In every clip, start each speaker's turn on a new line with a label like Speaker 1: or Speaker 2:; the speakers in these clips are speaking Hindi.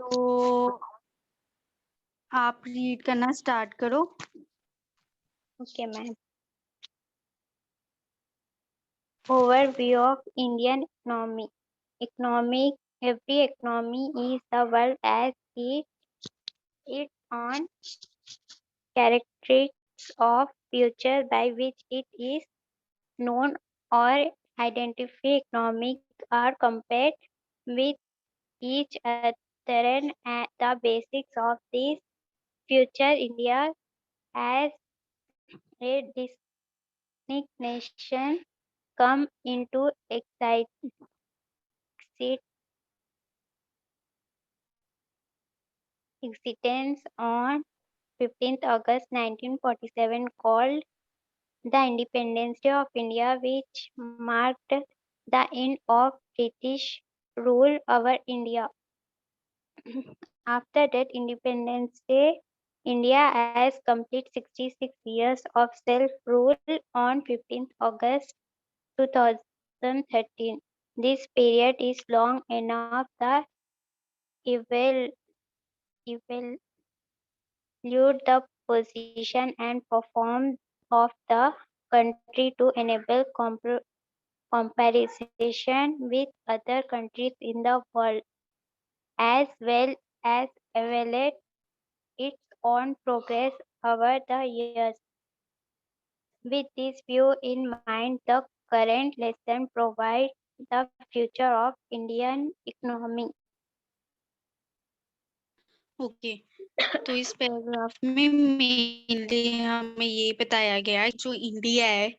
Speaker 1: तो आप रीड करना स्टार्ट करो।
Speaker 2: Okay, ma'am. Overview of Indian economy. Every economy is the world as its own characteristics of feature by which it is known or identified. Economic are compared with each other and the basics of this future India as a distinct nation come into existence on 15th August 1947, called the Independence Day of India, which marked the end of British rule over India. After that Independence Day, India has completed 66 years of self-rule on 15th August 2013. This period is long enough the eval- evaluate the position and perform of the country to enable comparison with other countries in the world, as well as evaluate its own progress over the years. With this view in mind, the current lesson provides the future of Indian economy.
Speaker 1: Okay, तो इस पैराग्राफ में मेनली हमें ये बताया गया है जो इंडिया है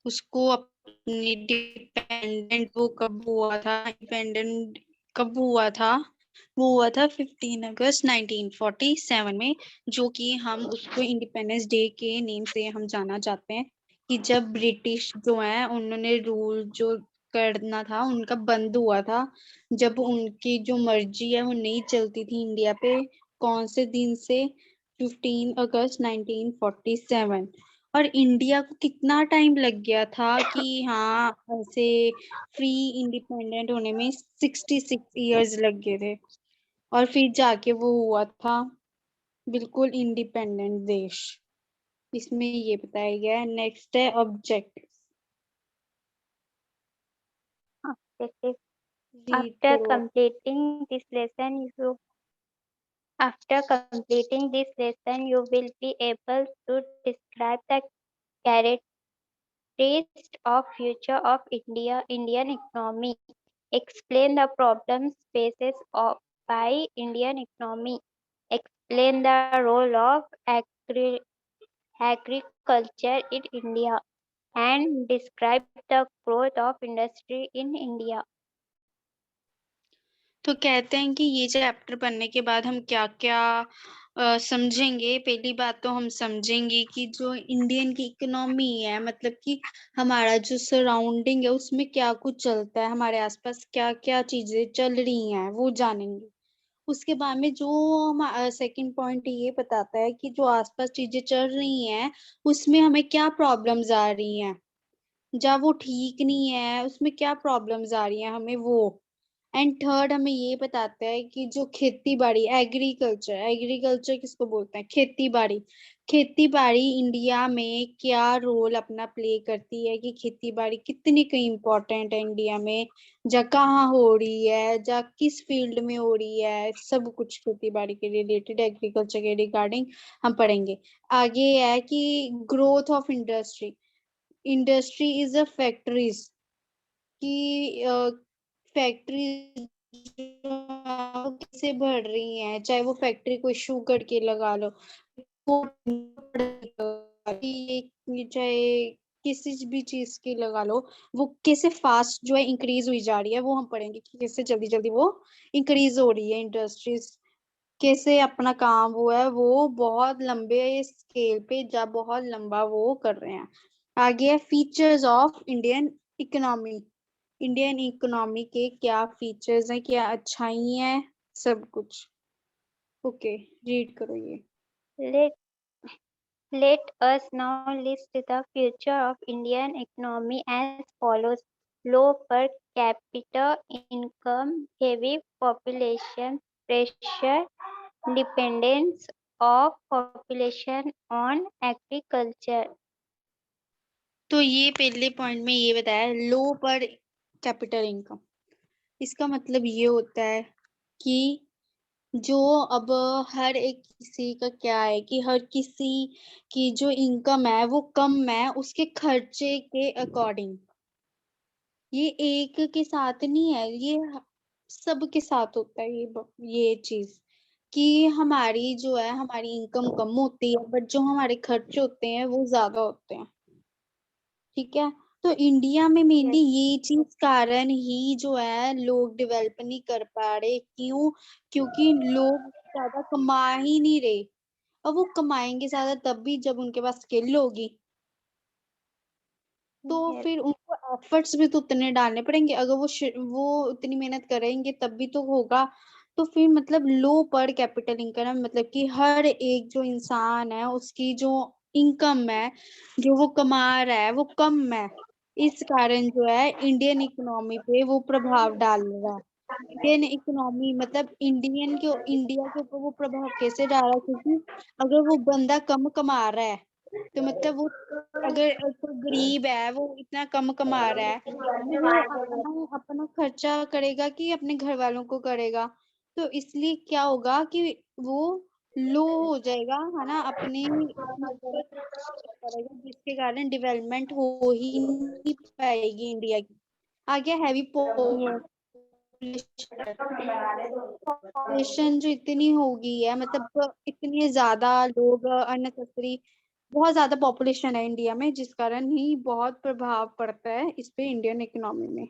Speaker 1: उसको अपनी डिपेंडेंट वो कब हुआ था, इंडिपेंडेंट कब हुआ था, वो हुआ था 15 अगस्त 1947 में, जो कि हम उसको इंडिपेंडेंस डे के नेम से हम जाना चाहते हैं कि जब ब्रिटिश जो है उन्होंने रूल जो करना था उनका बंद हुआ था, जब उनकी जो मर्जी है वो नहीं चलती थी इंडिया पे। कौन से दिन से? 15 अगस्त 1947। और इंडिया को कितना टाइम लग गया था कि हाँ ऐसे फ्री इंडिपेंडेंट होने में 66 इयर्स लग गए थे, और फिर जाके वो हुआ था बिल्कुल इंडिपेंडेंट देश। इसमें ये बताया गया है। नेक्स्ट है ऑब्जेक्टिव।
Speaker 2: Objective.
Speaker 1: रीड
Speaker 2: After
Speaker 1: करो।
Speaker 2: completing this lesson, after completing this lesson, you will be able to describe the characteristics of future of Indian economy. Explain the problems faces by Indian economy. Explain the role of agriculture in India and describe the growth of industry in India.
Speaker 1: तो कहते हैं कि ये चैप्टर पढ़ने के बाद हम क्या क्या समझेंगे। पहली बात तो हम समझेंगे कि जो इंडियन की इकोनॉमी है, मतलब कि हमारा जो सराउंडिंग है उसमें क्या कुछ चलता है, हमारे आसपास क्या क्या चीजें चल रही हैं वो जानेंगे। उसके बाद में जो हम सेकंड पॉइंट ये बताता है कि जो आसपास चीजें चल रही हैं उसमें हमें क्या प्रॉब्लम्स आ रही हैं, जब वो ठीक नहीं है उसमें क्या प्रॉब्लम्स आ रही हैं हमें वो। एंड थर्ड हमें ये बताता है कि जो खेती बाड़ी, एग्रीकल्चर, एग्रीकल्चर किसको बोलते हैं? खेती बाड़ी। खेती बाड़ी इंडिया में क्या रोल अपना प्ले करती है, कि खेती बाड़ी कितनी कहीं इम्पोर्टेंट है इंडिया में, जा कहाँ हो रही है, जा किस फील्ड में हो रही है, सब कुछ खेती बाड़ी के रिलेटेड, एग्रीकल्चर के रिगार्डिंग हम पढ़ेंगे। आगे है कि growth of industry. Industry is a factories की फैक्ट्री कैसे बढ़ रही हैं, चाहे वो फैक्ट्री कोई शुगर के लगा लो, चाहे किसी भी चीज की लगा लो, वो कैसे फास्ट जो है इंक्रीज हुई जा रही है वो हम पढ़ेंगे कि कैसे जल्दी जल्दी वो इंक्रीज हो रही है इंडस्ट्रीज, कैसे अपना काम वो है वो बहुत लंबे स्केल पे जब बहुत लंबा वो कर रहे हैं। आगे है features of Indian economy. Indian economy के क्या फीचर्स हैं, क्या अच्छाई हैं, सब कुछ। ओके, रीड करो ये।
Speaker 2: Let, let us now list the future of Indian economy as follows. Low per capita income, heavy population, pressure dependence of population on agriculture.
Speaker 1: तो ये पहले पॉइंट में ये बताया, लो पर कैपिटल इनकम। इसका मतलब ये होता है कि जो अब हर एक किसी का क्या है कि हर किसी की जो इनकम है वो कम है उसके खर्चे के अकॉर्डिंग। ये एक के साथ नहीं है, ये सबके साथ होता है ये चीज कि हमारी जो है हमारी इनकम कम होती है बट जो हमारे खर्च होते हैं वो ज्यादा होते हैं। ठीक है, तो इंडिया में मेनली ये चीज कारण ही जो है लोग डेवलप नहीं कर पा रहे। क्यों? क्योंकि लोग ज्यादा कमा ही नहीं रहे। और वो कमाएंगे ज्यादा तब भी जब उनके पास स्किल होगी, तो
Speaker 2: Yes.
Speaker 1: फिर उनको एफर्ट्स भी तो उतने डालने पड़ेंगे। अगर वो उतनी मेहनत करेंगे तब भी तो होगा। तो फिर मतलब लो पर कैपिटल इनकम मतलब कि हर एक जो इंसान है उसकी जो इनकम है जो वो कमा रहा है वो कम है। इस कारण जो है इंडियन इकोनॉमी पे वो प्रभाव डाल रहा है। इंडियन इकोनॉमी मतलब इंडिया के ऊपर वो प्रभाव कैसे डाल रहा है? क्योंकि अगर वो बंदा कम कमा रहा है तो मतलब वो, अगर कोई गरीब है वो इतना कम कमा रहा है तो वो अपना अपना खर्चा करेगा कि अपने घर वालों को करेगा? तो इसलिए क्या होगा कि वो लो हो जाएगा, है ना, अपने ऊपर करेगा जिसके कारण डेवलपमेंट हो ही नहीं पाएगी इंडिया की। आ गया हैवी
Speaker 2: Yes.
Speaker 1: पॉपुलेशन जो इतनी हो गई है, मतलब इतने ज्यादा लोग अननेसेसरी, बहुत ज्यादा पॉपुलेशन है इंडिया में जिस कारण ही बहुत प्रभाव पड़ता है इस पे इंडियन इकोनॉमी में।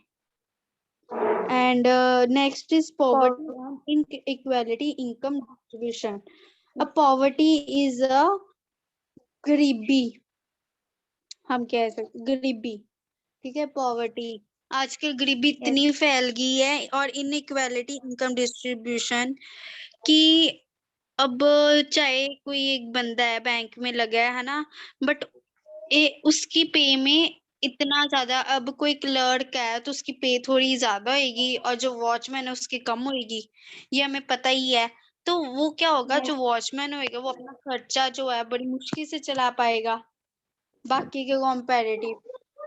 Speaker 1: And next is poverty and inequality income distribution. अब पॉवर्टी इज अ गरीबी, हम कह सकते गरीबी। ठीक है, पॉवर्टी, आजकल गरीबी
Speaker 2: Yes.
Speaker 1: इतनी फैल गई है और इनइक्वालिटी इनकम डिस्ट्रीब्यूशन कि अब चाहे कोई एक बंदा है बैंक में लगा है ना, बट उसकी पे में इतना ज्यादा, अब कोई क्लर्क है तो उसकी पे थोड़ी ज्यादा होगी और जो वॉचमैन है उसकी कम होगी, ये हमें पता ही है। तो वो क्या होगा,
Speaker 2: Yes.
Speaker 1: जो वॉचमैन होएगा वो अपना खर्चा जो है बड़ी मुश्किल से चला पाएगा बाकी के कंपैरेटिव।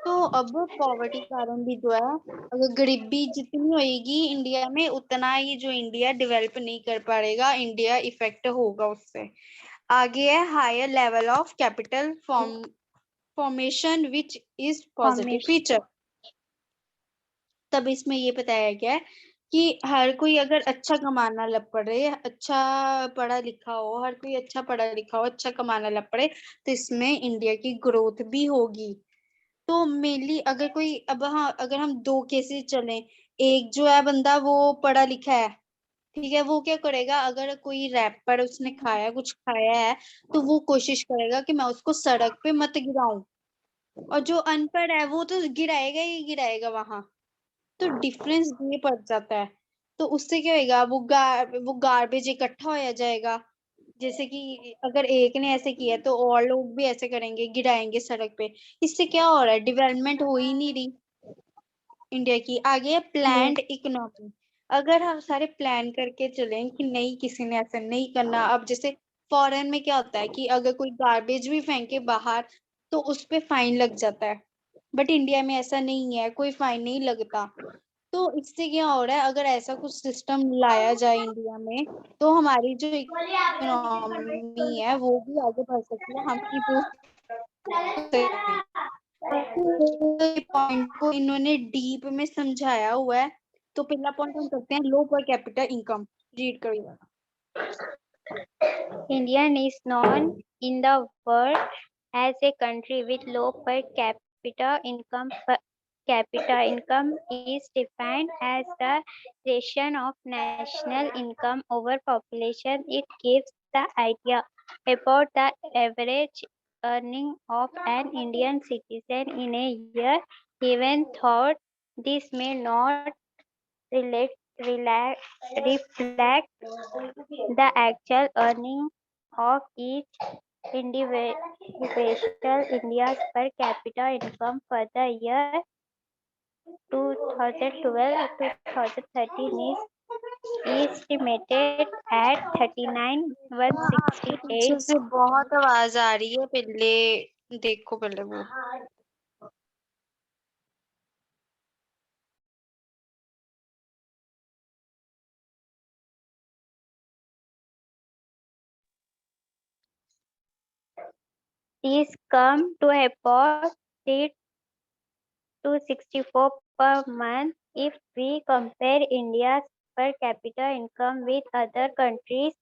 Speaker 1: तो अब पॉवर्टी कारण भी जो है, अगर गरीबी जितनी होएगी इंडिया में उतना ही जो इंडिया डेवलप नहीं कर पाएगा, इंडिया इफेक्ट होगा उससे। आगे है higher level of capital formation which is positive
Speaker 2: Formation.
Speaker 1: Feature. तब इसमें ये बताया गया है कि हर कोई अगर अच्छा कमाना लग पड़े, अच्छा पढ़ा लिखा हो, हर कोई अच्छा पढ़ा लिखा हो, अच्छा कमाना लग पड़े, तो इसमें इंडिया की ग्रोथ भी होगी। तो मेनली अगर कोई, अब हाँ, अगर हम दो केसेस चलें, एक जो है बंदा वो पढ़ा लिखा है, ठीक है, वो क्या करेगा, अगर कोई रैपर उसने खाया कुछ खाया है तो वो कोशिश करेगा कि मैं उसको सड़क पे मत गिराऊं। और जो अनपढ़ है वो तो गिराएगा ही गिराएगा वहां। तो डिफरेंस ये पड़ जाता है। तो उससे क्या होगा, वो गार्बेज इकट्ठा होया जाएगा। जैसे कि अगर एक ने ऐसे किया तो और लोग भी ऐसे करेंगे, गिराएंगे सड़क पे। इससे क्या हो रहा है, डेवलपमेंट हो ही नहीं रही इंडिया की। आगे है
Speaker 2: Yes.
Speaker 1: Planned economy. अगर हम सारे प्लान करके चलें कि नहीं किसी ने ऐसा नहीं करना, अब जैसे फॉरेन में क्या होता है कि अगर कोई गार्बेज भी फेंके बाहर तो उस पे फाइन लग जाता है, बट इंडिया में ऐसा नहीं है, कोई फाइन नहीं लगता। तो इससे क्या हो रहा है, अगर ऐसा कुछ सिस्टम लाया जाए इंडिया में तो हमारी जो इकोनॉमी है वो भी आगे बढ़ सकती है, हम इम्प्रूव पॉइंट को इन्होंने डीप में समझाया हुआ है। तो पहला पॉइंट हम करते हैं, लो पर कैपिटल इनकम। रीड करिएगा।
Speaker 2: India is known in the world as a country with low per capita income. Per capita income is defined as the ratio of national income over population. It gives the idea about the average earning of an Indian citizen in a year, even though this may not relate, reflect the actual earning of each individual. India's per capita income for the year 2012 to 2013 is estimated at 39,168.
Speaker 1: पीछे से बहुत आवाज आ रही है, पहले देखो पहले वो।
Speaker 2: These come to about 3 to 64 per month. If we compare India's per capita income with other countries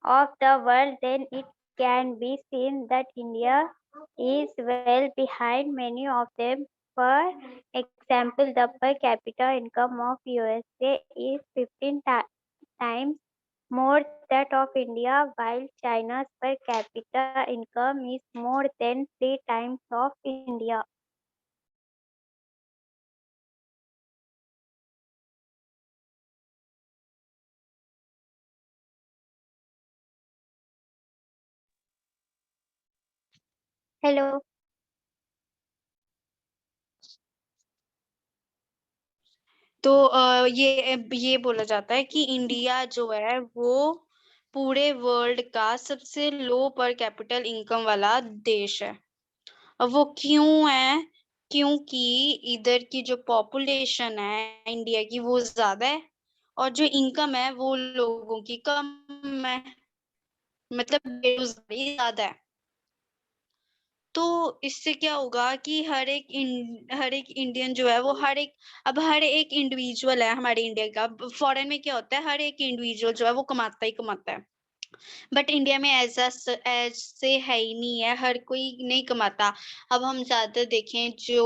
Speaker 2: of the world, then it can be seen that India is well behind many of them. For example, the per capita income of USA is 15 times more that of India, while China's per capita income is more than 3 times of India. Hello.
Speaker 1: तो ये बोला जाता है कि इंडिया जो है वो पूरे वर्ल्ड का सबसे लो पर कैपिटल इनकम वाला देश है। अब वो क्यों है? क्योंकि इधर की जो पॉपुलेशन है इंडिया की वो ज्यादा है, और जो इनकम है वो लोगों की कम है, मतलब बेरोजगारी ज्यादा है। तो इससे क्या होगा कि हर एक इंडियन जो है वो हर एक इंडिविजुअल है हमारे इंडिया का। फॉरेन में क्या होता है, हर एक इंडिविजुअल जो है वो कमाता ही कमाता है, बट इंडिया में ऐसे है ही नहीं है, हर कोई नहीं कमाता। अब हम ज्यादा देखें जो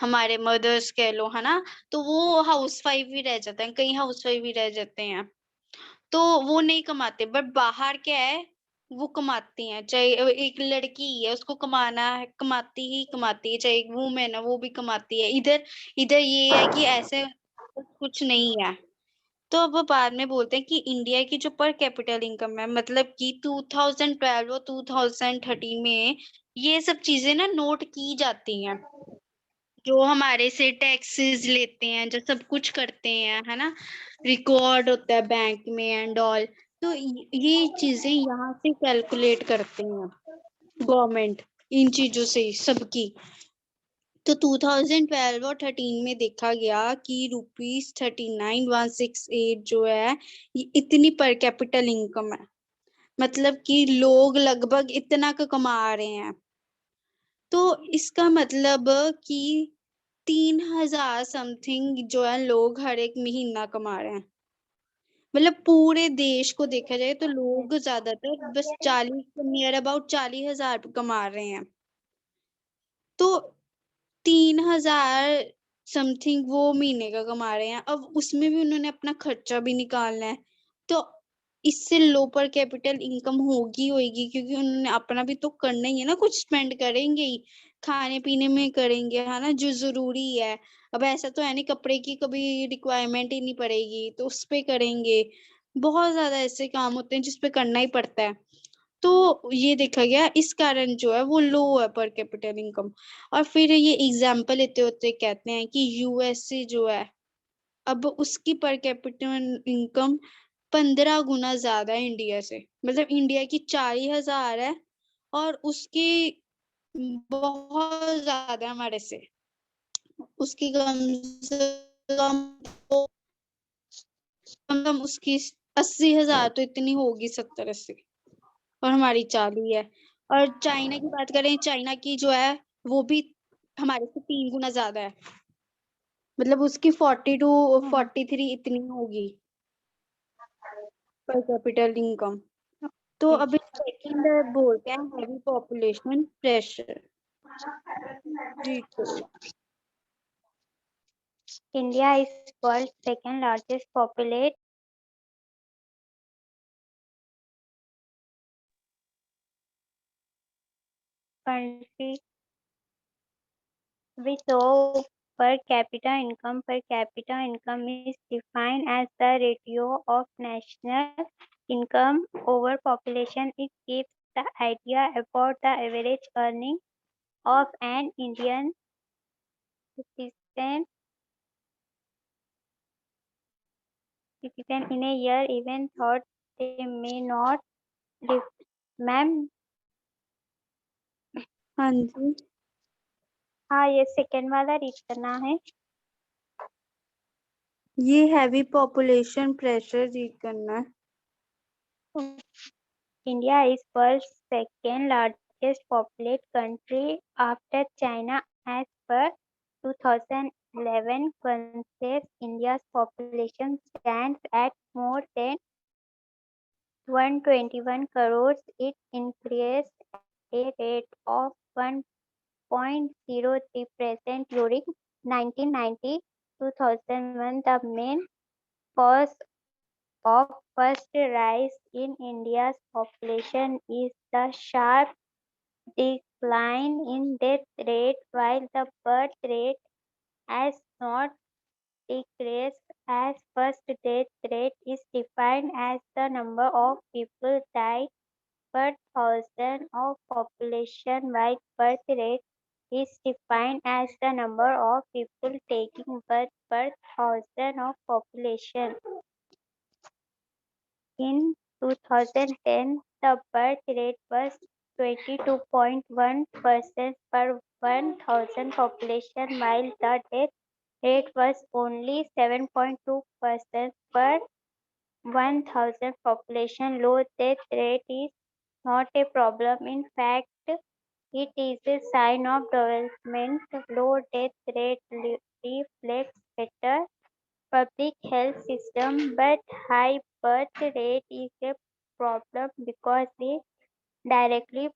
Speaker 1: हमारे मदर्स कह लो, है ना, तो वो हाउस वाइफ भी रह जाते हैं, कई हाउस वाइफ भी रह जाते हैं, तो वो नहीं कमाते। बट बाहर क्या है, वो कमाती हैं, चाहे एक लड़की ही है उसको कमाना है, कमाती है, चाहे एक वूमेन है वो भी कमाती है। इधर इधर ये है कि ऐसे कुछ नहीं है। तो अब वो बाद में बोलते हैं कि इंडिया की जो पर कैपिटल इनकम है, मतलब कि 2012 और 2013 में ये सब चीजें ना नोट की जाती हैं, जो हमारे से टैक्सेस लेते हैं, जो सब कुछ करते हैं, है ना, रिकॉर्ड होता है बैंक में एंड ऑल। तो ये चीजें यहाँ से कैलकुलेट करते हैं गवर्नमेंट, इन चीजों से सबकी। तो 2012 और 13 में देखा गया कि ₹39,168 जो है ये इतनी पर कैपिटल इनकम है, मतलब कि लोग लगभग इतना का कमा रहे हैं। तो इसका मतलब कि 3,000 समथिंग जो है लोग हर एक महीना कमा रहे हैं। मतलब पूरे देश को देखा जाए तो लोग ज्यादातर बस 40 नियर अबाउट 40,000 कमा रहे हैं। तो 3,000 समथिंग वो महीने का कमा रहे हैं, अब उसमें भी उन्होंने अपना खर्चा भी निकालना है। तो इससे लो पर कैपिटल इनकम होगी क्योंकि उन्होंने अपना भी तो करना ही है ना, कुछ स्पेंड करेंगे ही, खाने पीने में करेंगे, है ना, जो जरूरी है। अब ऐसा तो है नहीं कपड़े की कभी रिक्वायरमेंट ही नहीं पड़ेगी तो उस पे करेंगे। बहुत ज्यादा ऐसे काम होते हैं जिसपे करना ही पड़ता है। तो ये देखा गया इस कारण जो है वो लो है पर कैपिटल इनकम। और फिर ये एग्जाम्पल लेते होते कहते हैं कि यूएसए जो है, अब उसकी पर कैपिटल इनकम 15 गुना ज्यादा है इंडिया से। मतलब इंडिया की 40,000 है और उसकी बहुत ज्यादा है हमारे से। उसकी कम से कम तो उसकी 80,000 तो इतनी होगी, 70-80, और हमारी 40 है। और चाइना की बात करें, चाइना की जो है वो भी हमारे से 3 गुना ज्यादा है, मतलब उसकी 42-43 इतनी होगी पर कैपिटल इनकम। तो
Speaker 2: Okay.
Speaker 1: अभी सेकंड बोलते हैं हैवी पॉपुलेशन प्रेशर। जी तो
Speaker 2: India is world's second largest populate country with low per capita income. Per capita income is defined as the ratio of national income over population. It gives the idea about the average earning of an Indian citizen citizens in a year even thought they may not live. Ma'am
Speaker 1: हाँ जी,
Speaker 2: हाँ ये सेकेंड वाला रीड करना है।
Speaker 1: ये हैवी पॉपुलेशन प्रेशर रीड करना है।
Speaker 2: India is world's second largest populated country after China as per 2011 census. India's population stands at more than 121 crores. It increased at a rate of 1.03% during 1990-2001. The main cause of first rise in India's population is the sharp decline in death rate, while the birth rate has not decreased. As first death rate is defined as the number of people died per thousand of population, while birth rate is defined as the number of people taking birth per thousand of population. In 2010, the birth rate was 22.1% per 1,000 population, while the death rate was only 7.2% per 1,000 population. Low death rate is not a problem. In fact, it is a sign of development. Low death rate reflects better public health system, but high birth rate is a problem because it directly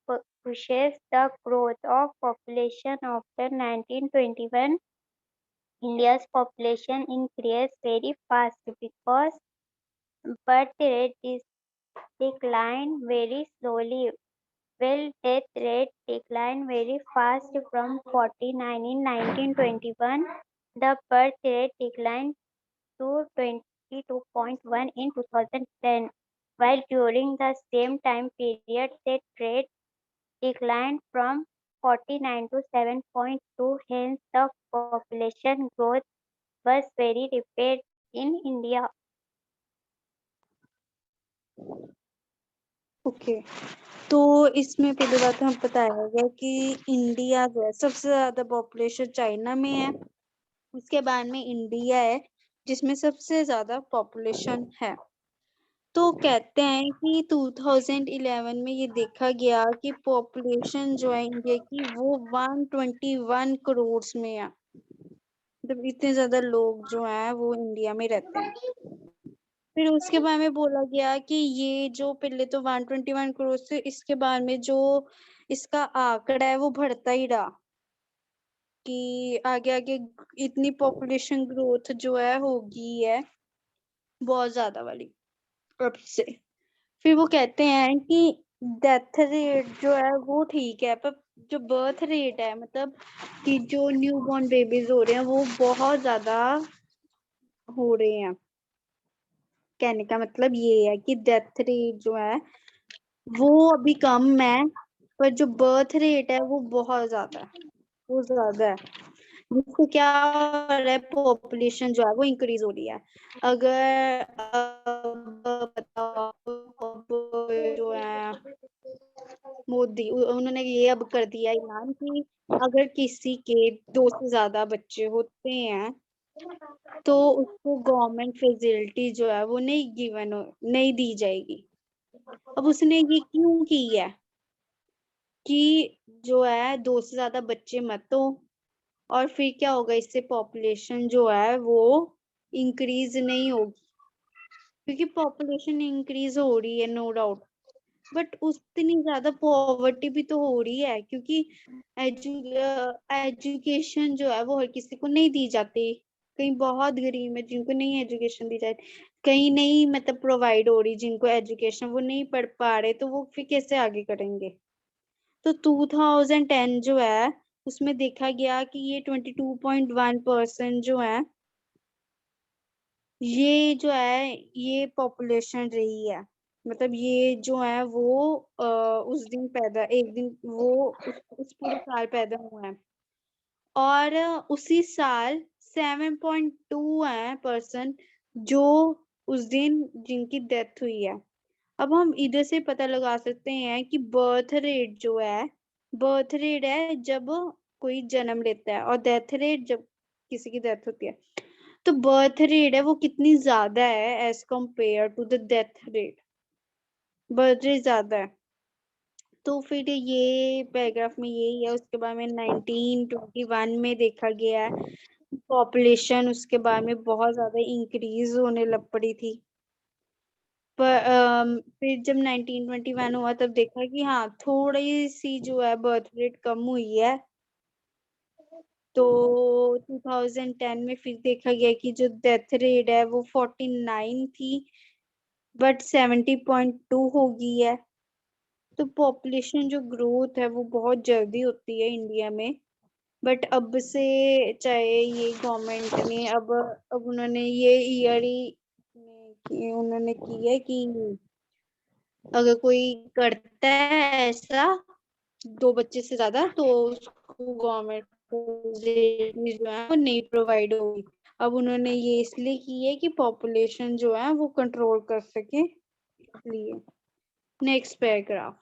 Speaker 2: pushes the growth of population. After 1921, India's population increased very fast because birth rate is declined very slowly. Well, death rate declined very fast from 49 in 1921. The birth rate declined to 22.1 in 2010, while during the same time period, the rate declined from 49 to 7.2. Hence, the population growth was very rapid in India.
Speaker 1: Okay, तो इसमें पहली बात तो हम बताया गया कि इंडिया जो है सबसे ज्यादा पॉपुलेशन चाइना में है, उसके बाद में इंडिया है जिसमें सबसे ज्यादा पॉपुलेशन है। तो कहते हैं कि 2011 में ये देखा गया कि पॉपुलेशन जो है इंडिया की वो 121 करोड़ में है, मतलब इतने ज्यादा लोग जो हैं वो इंडिया में रहते हैं। फिर उसके बाद में बोला गया कि ये जो पहले तो 121 करोड़ से, इसके बाद में जो इसका आंकड़ा है वो बढ़ता ही रहा कि आगे आगे इतनी पॉपुलेशन ग्रोथ जो है होगी है बहुत ज्यादा वाली अब से। फिर वो कहते हैं कि डेथ रेट जो है वो ठीक है, पर जो बर्थ रेट है मतलब कि जो न्यू बॉर्न बेबीज हो रहे हैं वो बहुत ज्यादा हो रहे हैं। कहने का मतलब ये है कि डेथ रेट जो है वो अभी कम है, पर जो बर्थ रेट है वो बहुत ज्यादा है, वो ज्यादा है, जिससे क्या हो रहा है पॉपुलेशन जो है वो इंक्रीज हो रही है। अगर अब बताओ अब जो है मोदी उन्होंने ये अब कर दिया ऐलान कि अगर किसी के 2 से ज्यादा बच्चे होते हैं तो उसको गवर्नमेंट फैसिलिटी जो है वो नहीं दी जाएगी। अब उसने ये क्यों की है कि जो है 2 से ज्यादा बच्चे मत हो, और फिर क्या होगा इससे पॉपुलेशन जो है वो इंक्रीज नहीं होगी, क्योंकि पॉपुलेशन इंक्रीज हो रही है नो डाउट, बट उतनी ज्यादा पॉवर्टी भी तो हो रही है, क्योंकि एजुकेशन जो है वो हर किसी को नहीं दी जाती। कहीं बहुत गरीब है जिनको नहीं एजुकेशन दी जाती, कहीं नहीं मतलब प्रोवाइड हो रही जिनको एजुकेशन, वो नहीं पढ़ पा रहे तो वो फिर कैसे आगे करेंगे। तो 2010 जो है उसमें देखा गया कि ये 22.1% जो है ये जो है ये पॉपुलेशन रही है, मतलब ये जो है वो उस दिन पैदा एक दिन वो उस पूरे साल पैदा हुआ है, और उसी साल 7.2 है परसेंट जो उस दिन जिनकी डेथ हुई है। अब हम इधर से पता लगा सकते हैं कि बर्थ रेट जो है, बर्थ रेट है जब कोई जन्म लेता है, और डेथ रेट जब किसी की डेथ होती है। तो बर्थ रेट है वो कितनी ज्यादा है as compared to the death rate, birth rate ज्यादा है। तो फिर ये पैराग्राफ में यही है। उसके बाद में 1921 में देखा गया है पॉपुलेशन उसके बाद में बहुत ज्यादा इंक्रीज होने लग पड़ी थी। पर फिर जब 1921 हुआ तब देखा कि हाँ थोड़ी सी जो है बर्थ रेट कम हुई है। तो 2010 में फिर देखा गया कि जो डेथ रेट है वो 49 थी, बट 70.2 हो गई है। तो पॉपुलेशन जो ग्रोथ है वो बहुत जल्दी होती है इंडिया में। बट अब से चाहे ये गवर्नमेंट ने अब उन्होंने ये ईयर ही उन्होंने की है कि अगर कोई करता है ऐसा 2 बच्चे से ज्यादा तो उसको गवर्नमेंट जो है वो नहीं प्रोवाइड होगी। अब उन्होंने ये इसलिए की है कि पॉपुलेशन जो है वो कंट्रोल कर सके, इसलिए। Next paragraph.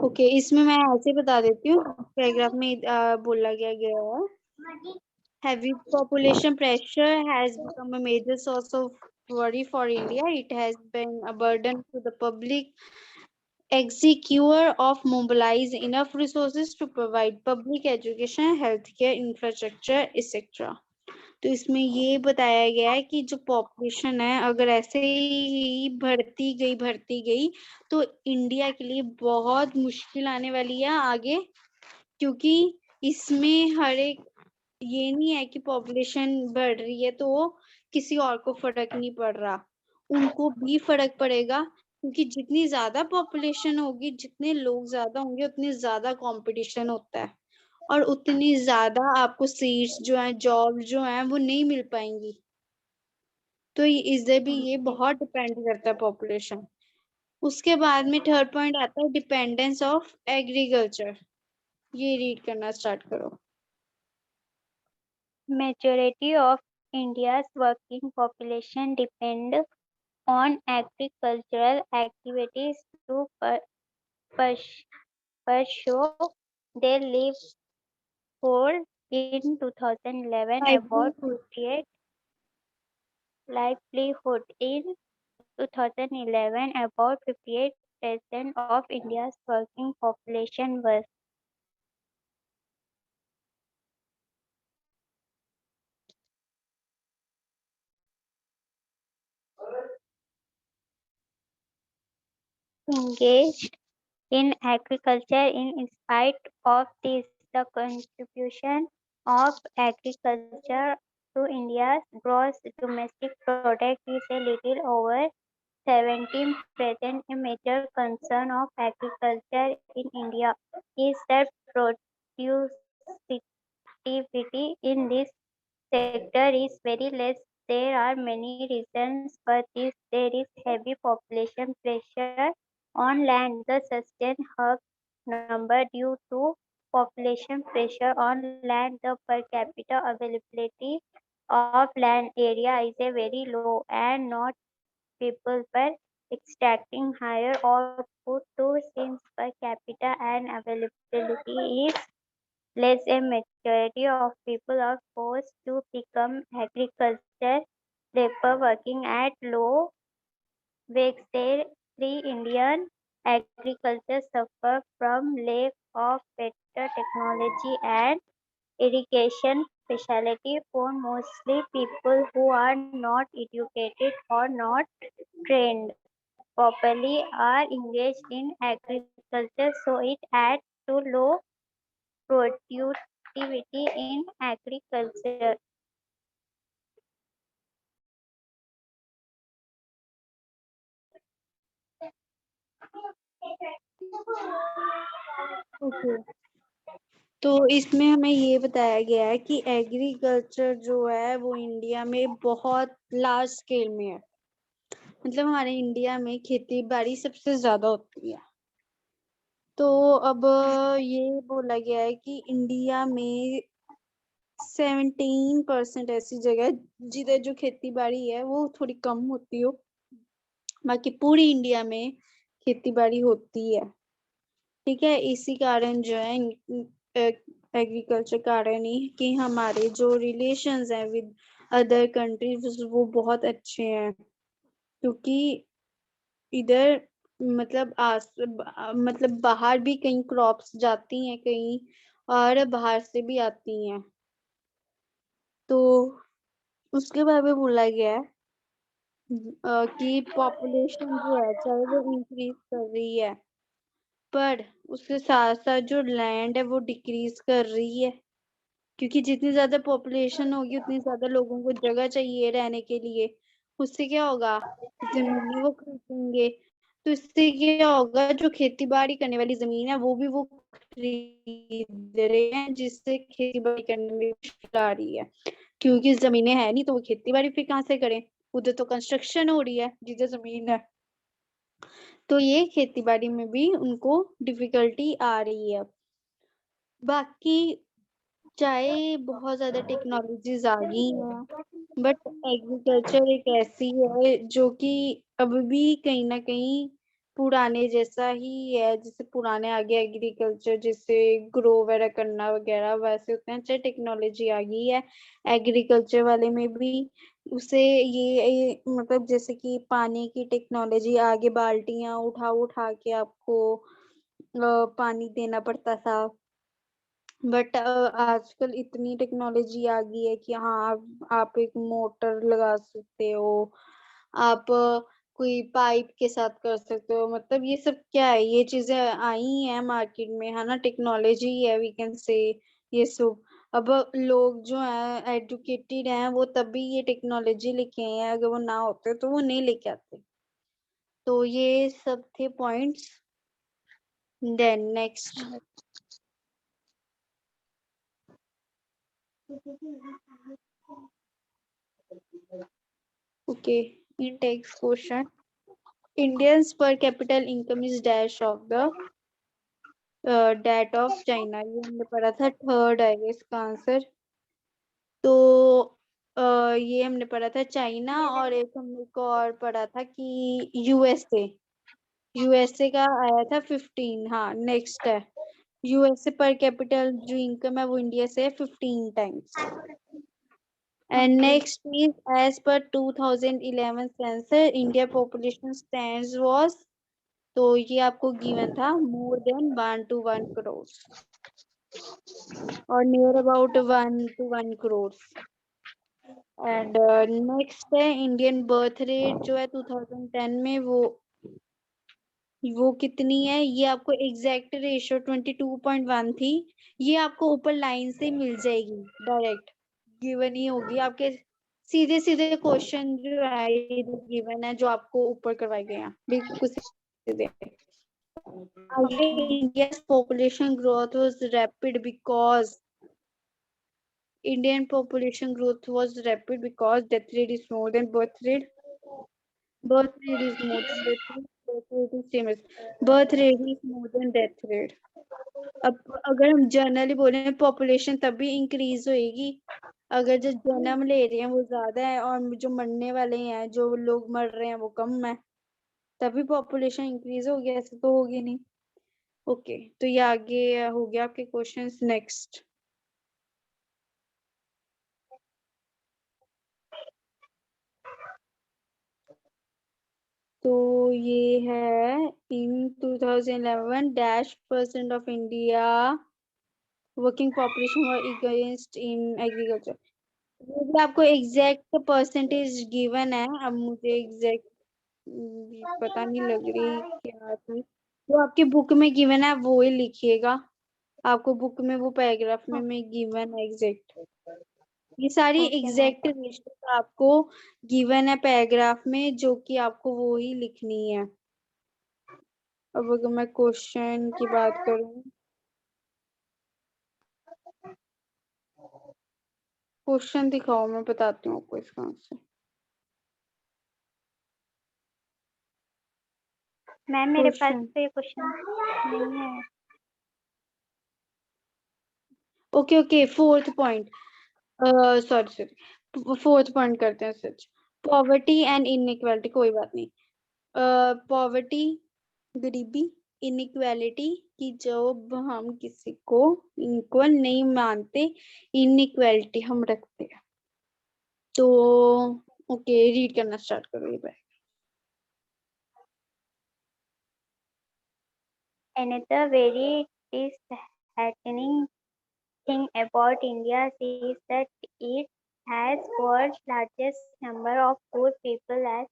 Speaker 1: ओके, इसमें मैं ऐसे बता देती हूँ। पैराग्राफ में बोला गया है heavy population pressure has become a major source of worry for India. It has been a burden to the public exchequer of mobilize enough resources to provide public education, healthcare, infrastructure, etc. तो इसमें ये बताया गया है कि जो पॉपुलेशन है अगर ऐसे ही बढ़ती गई तो इंडिया के लिए बहुत मुश्किल आने वाली है आगे। क्योंकि इसमें हर एक ये नहीं है कि पॉपुलेशन बढ़ रही है तो किसी और को फर्क नहीं पड़ रहा, उनको भी फर्क पड़ेगा। क्योंकि जितनी ज्यादा पॉपुलेशन होगी, जितने लोग ज्यादा होंगे, उतनी ज्यादा कंपटीशन होता है, और उतनी ज्यादा आपको सीट्स जो है, जॉब जो है वो नहीं मिल पाएंगी। तो इससे भी ये बहुत डिपेंड करता है पॉपुलेशन। उसके बाद में थर्ड पॉइंट आता है डिपेंडेंस ऑफ एग्रीकल्चर। ये रीड करना स्टार्ट करो।
Speaker 2: Majority of India's working population depend on agricultural activities to pers- pursue their livelihood. In 2011, about
Speaker 1: livelihood.
Speaker 2: 58 livelihood. In 2011, about 58% of India's working population was engaged in agriculture. In spite of this, the contribution of agriculture to India's gross domestic product is a little over 17%. A major concern of agriculture in India is that productivity in this sector is very less. There are many reasons for this. There is heavy population pressure on land. The sustained herd number due to population pressure on land. The per capita availability of land area is a very low, and not people were extracting higher output too, since per capita and availability is less. A majority of people are forced to become agriculture labor working at low wages. There, the Indian agriculture suffer from lack of better technology and irrigation facility for mostly people who are not educated or not trained properly are engaged in agriculture, so it adds to low productivity in agriculture.
Speaker 1: Okay, तो इसमें हमें ये बताया गया है कि एग्रीकल्चर जो है वो इंडिया में बहुत लार्ज स्केल में है। मतलब हमारे इंडिया में खेती बाड़ी सबसे ज्यादा होती है। तो अब ये बोला गया है कि इंडिया में 17% ऐसी जगह है जिधर जो खेती बाड़ी है वो थोड़ी कम होती हो, बाकी पूरी इंडिया में खेती बाड़ी होती है। ठीक है, इसी कारण जो है एग्रीकल्चर कारण ही कि हमारे जो रिलेशंस हैं विद अदर कंट्रीज वो बहुत अच्छे हैं, क्योंकि इधर मतलब मतलब बाहर भी कहीं क्रॉप्स जाती हैं कहीं, और बाहर से भी आती हैं। तो उसके बारे में बोला गया है कि पॉपुलेशन जो है चाहे वो इंक्रीज कर रही है, पर उसके साथ साथ जो लैंड है वो डिक्रीज कर रही है, क्योंकि जितनी ज्यादा पॉपुलेशन होगी उतनी ज्यादा लोगों को जगह चाहिए रहने के लिए। उससे क्या होगा, जमीनें वो खरीदेंगे, तो इससे क्या होगा, जो खेती बाड़ी करने वाली जमीन है वो भी वो खरीद रहे हैं, जिससे खेती बाड़ी करने में मुश्किल आ रही है, क्योंकि जमीनें है नहीं तो वो खेती बाड़ी फिर कहाँ से करें। उधर तो कंस्ट्रक्शन हो रही है जिधर जमीन है, तो ये खेती बाड़ी में भी उनको डिफिकल्टी आ रही है। बाकी चाहे बहुत ज्यादा टेक्नोलॉजीज आ गई हैं, बट एग्रीकल्चर एक ऐसी है जो कि अब भी कहीं ना कहीं पुराने जैसा ही है, जैसे पुराने आ गया एग्रीकल्चर, जैसे ग्रो वगैरह करना वगैरह वैसे होते हैं। चाहे टेक्नोलॉजी आ गई है एग्रीकल्चर वाले में भी, उसे ये मतलब जैसे कि पानी की टेक्नोलॉजी आगे, बाल्टियां उठा उठा के आपको पानी देना पड़ता था। बट आजकल इतनी टेक्नोलॉजी आ गई है कि हाँ आप एक मोटर लगा सकते हो, आप कोई पाइप के साथ कर सकते हो। मतलब ये सब क्या है, ये चीजें आई हैं मार्केट में, है ना, टेक्नोलॉजी है वी कैन से ये सब। अब लोग जो है एजुकेटेड हैं वो तभी ये टेक्नोलॉजी लेके आए हैं, अगर वो ना होते तो वो नहीं लेके आते। तो ये सब थे points. Then next, okay, in text question, Indians per capital income is dash of the that of China। ये हमने पढ़ा था, थर्ड है इसका आंसर। तो ये हमने पढ़ा था चाइना, और एक हमने को और पढ़ा था कि यूएसए। यूएसए का आया था 15। हाँ, नेक्स्ट है यूएसए पर कैपिटल जो इनकम है वो इंडिया से है 15 times. And next is as per 2011 census, India population stands was, तो ये आपको गिवन था मोर देन 1 to 1 crore और near about 1 to 1 crore। And next है इंडियन बर्थ रेट जो है 2010 में वो कितनी है, ये आपको एग्जैक्ट रेशियो 22.1 थी। ये आपको ऊपर लाइन से मिल जाएगी, डायरेक्ट गिवन ही होगी आपके। सीधे सीधे क्वेश्चन जो है ये गिवन है जो आपको ऊपर करवाए गए हैं, बिल्कुल सीधे। आगे, India's population growth was rapid because Indian population growth was rapid because death rate is more than birth rate. Birth rate is more than death rate. Death rate is same as birth rate is more than death rate. अब अगर हम जनरली बोले पॉपुलेशन तभी इंक्रीज होएगी अगर जो जन्म ले रहे हैं वो ज्यादा है और जो मरने वाले हैं, जो लोग मर रहे हैं वो कम है, तभी पॉपुलेशन इंक्रीज होगी, ऐसे तो होगी नहीं। ओके, तो ये आगे हो गया आपके क्वेश्चंस। नेक्स्ट, तो ये है इन 2011 dash percent of India working population were against in agriculture. ये भी आपको एग्जैक्ट परसेंटेज गिवन है, अब मुझे एग्जैक्ट पता नहीं लग रही क्या थी। जो आपकी बुक में गिवन है वो ही लिखिएगा, आपको बुक में वो पैराग्राफ में गिवन है एग्जैक्ट। ये सारी
Speaker 2: ओके मैम।
Speaker 1: एग्जैक्ट रेशियो आपको गिवन है पैराग्राफ में, जो कि आपको वो ही लिखनी है। अब अगर मैं क्वेश्चन की बात करूं, क्वेश्चन दिखाओ, मैं बताती हूँ आपको इसका आंसर।
Speaker 2: मैम मेरे पास
Speaker 1: क्वेश्चन,
Speaker 2: तो ये क्वेश्चन नहीं है।
Speaker 1: Okay, fourth point, sorry, fourth point करते हैं सच। पॉवर्टी एंड इनइक्वालिटी, कोई बात नहीं। पॉवर्टी गरीबी, इनइक्वालिटी कि जब हम किसी को इक्वल नहीं मानते, इनइक्वालिटी हम रखते हैं। तो ओके, रीड करना स्टार्ट करो ये बार।
Speaker 2: Another very disheartening thing about India is that it has world's largest number of poor people as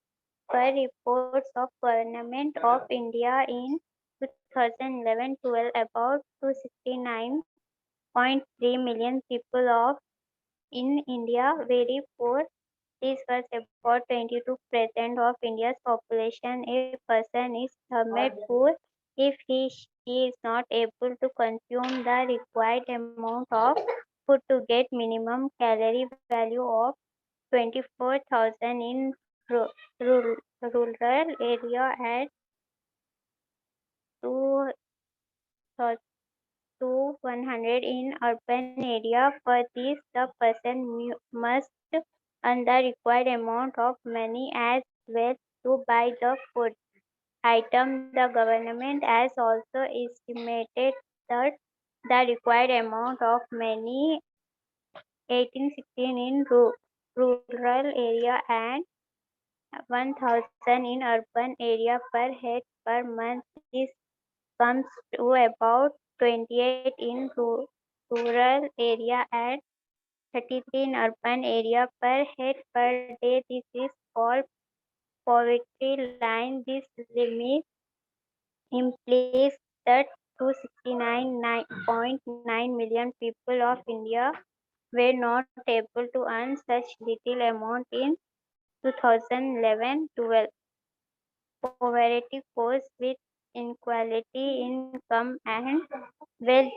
Speaker 2: per reports of Government of India in 2011-12. About 269.3 million people of in India very poor. This was about 22% of India's population. A person is termed poor if he is not able to consume the required amount of food to get minimum calorie value of 24,000 in rural area and 2,100 in urban area. For this, the person must earn the required amount of money as well to buy the food item. The government has also estimated that the required amount of money 1816 in rural area and 1,000 in urban area per head per month. This comes to about 28 in rural area and 33 in urban area per head per day. This is called poverty line. This limit implies that 269.9 million people of India were not able to earn such little amount in 2011-12. Poverty goes with inequality in income and wealth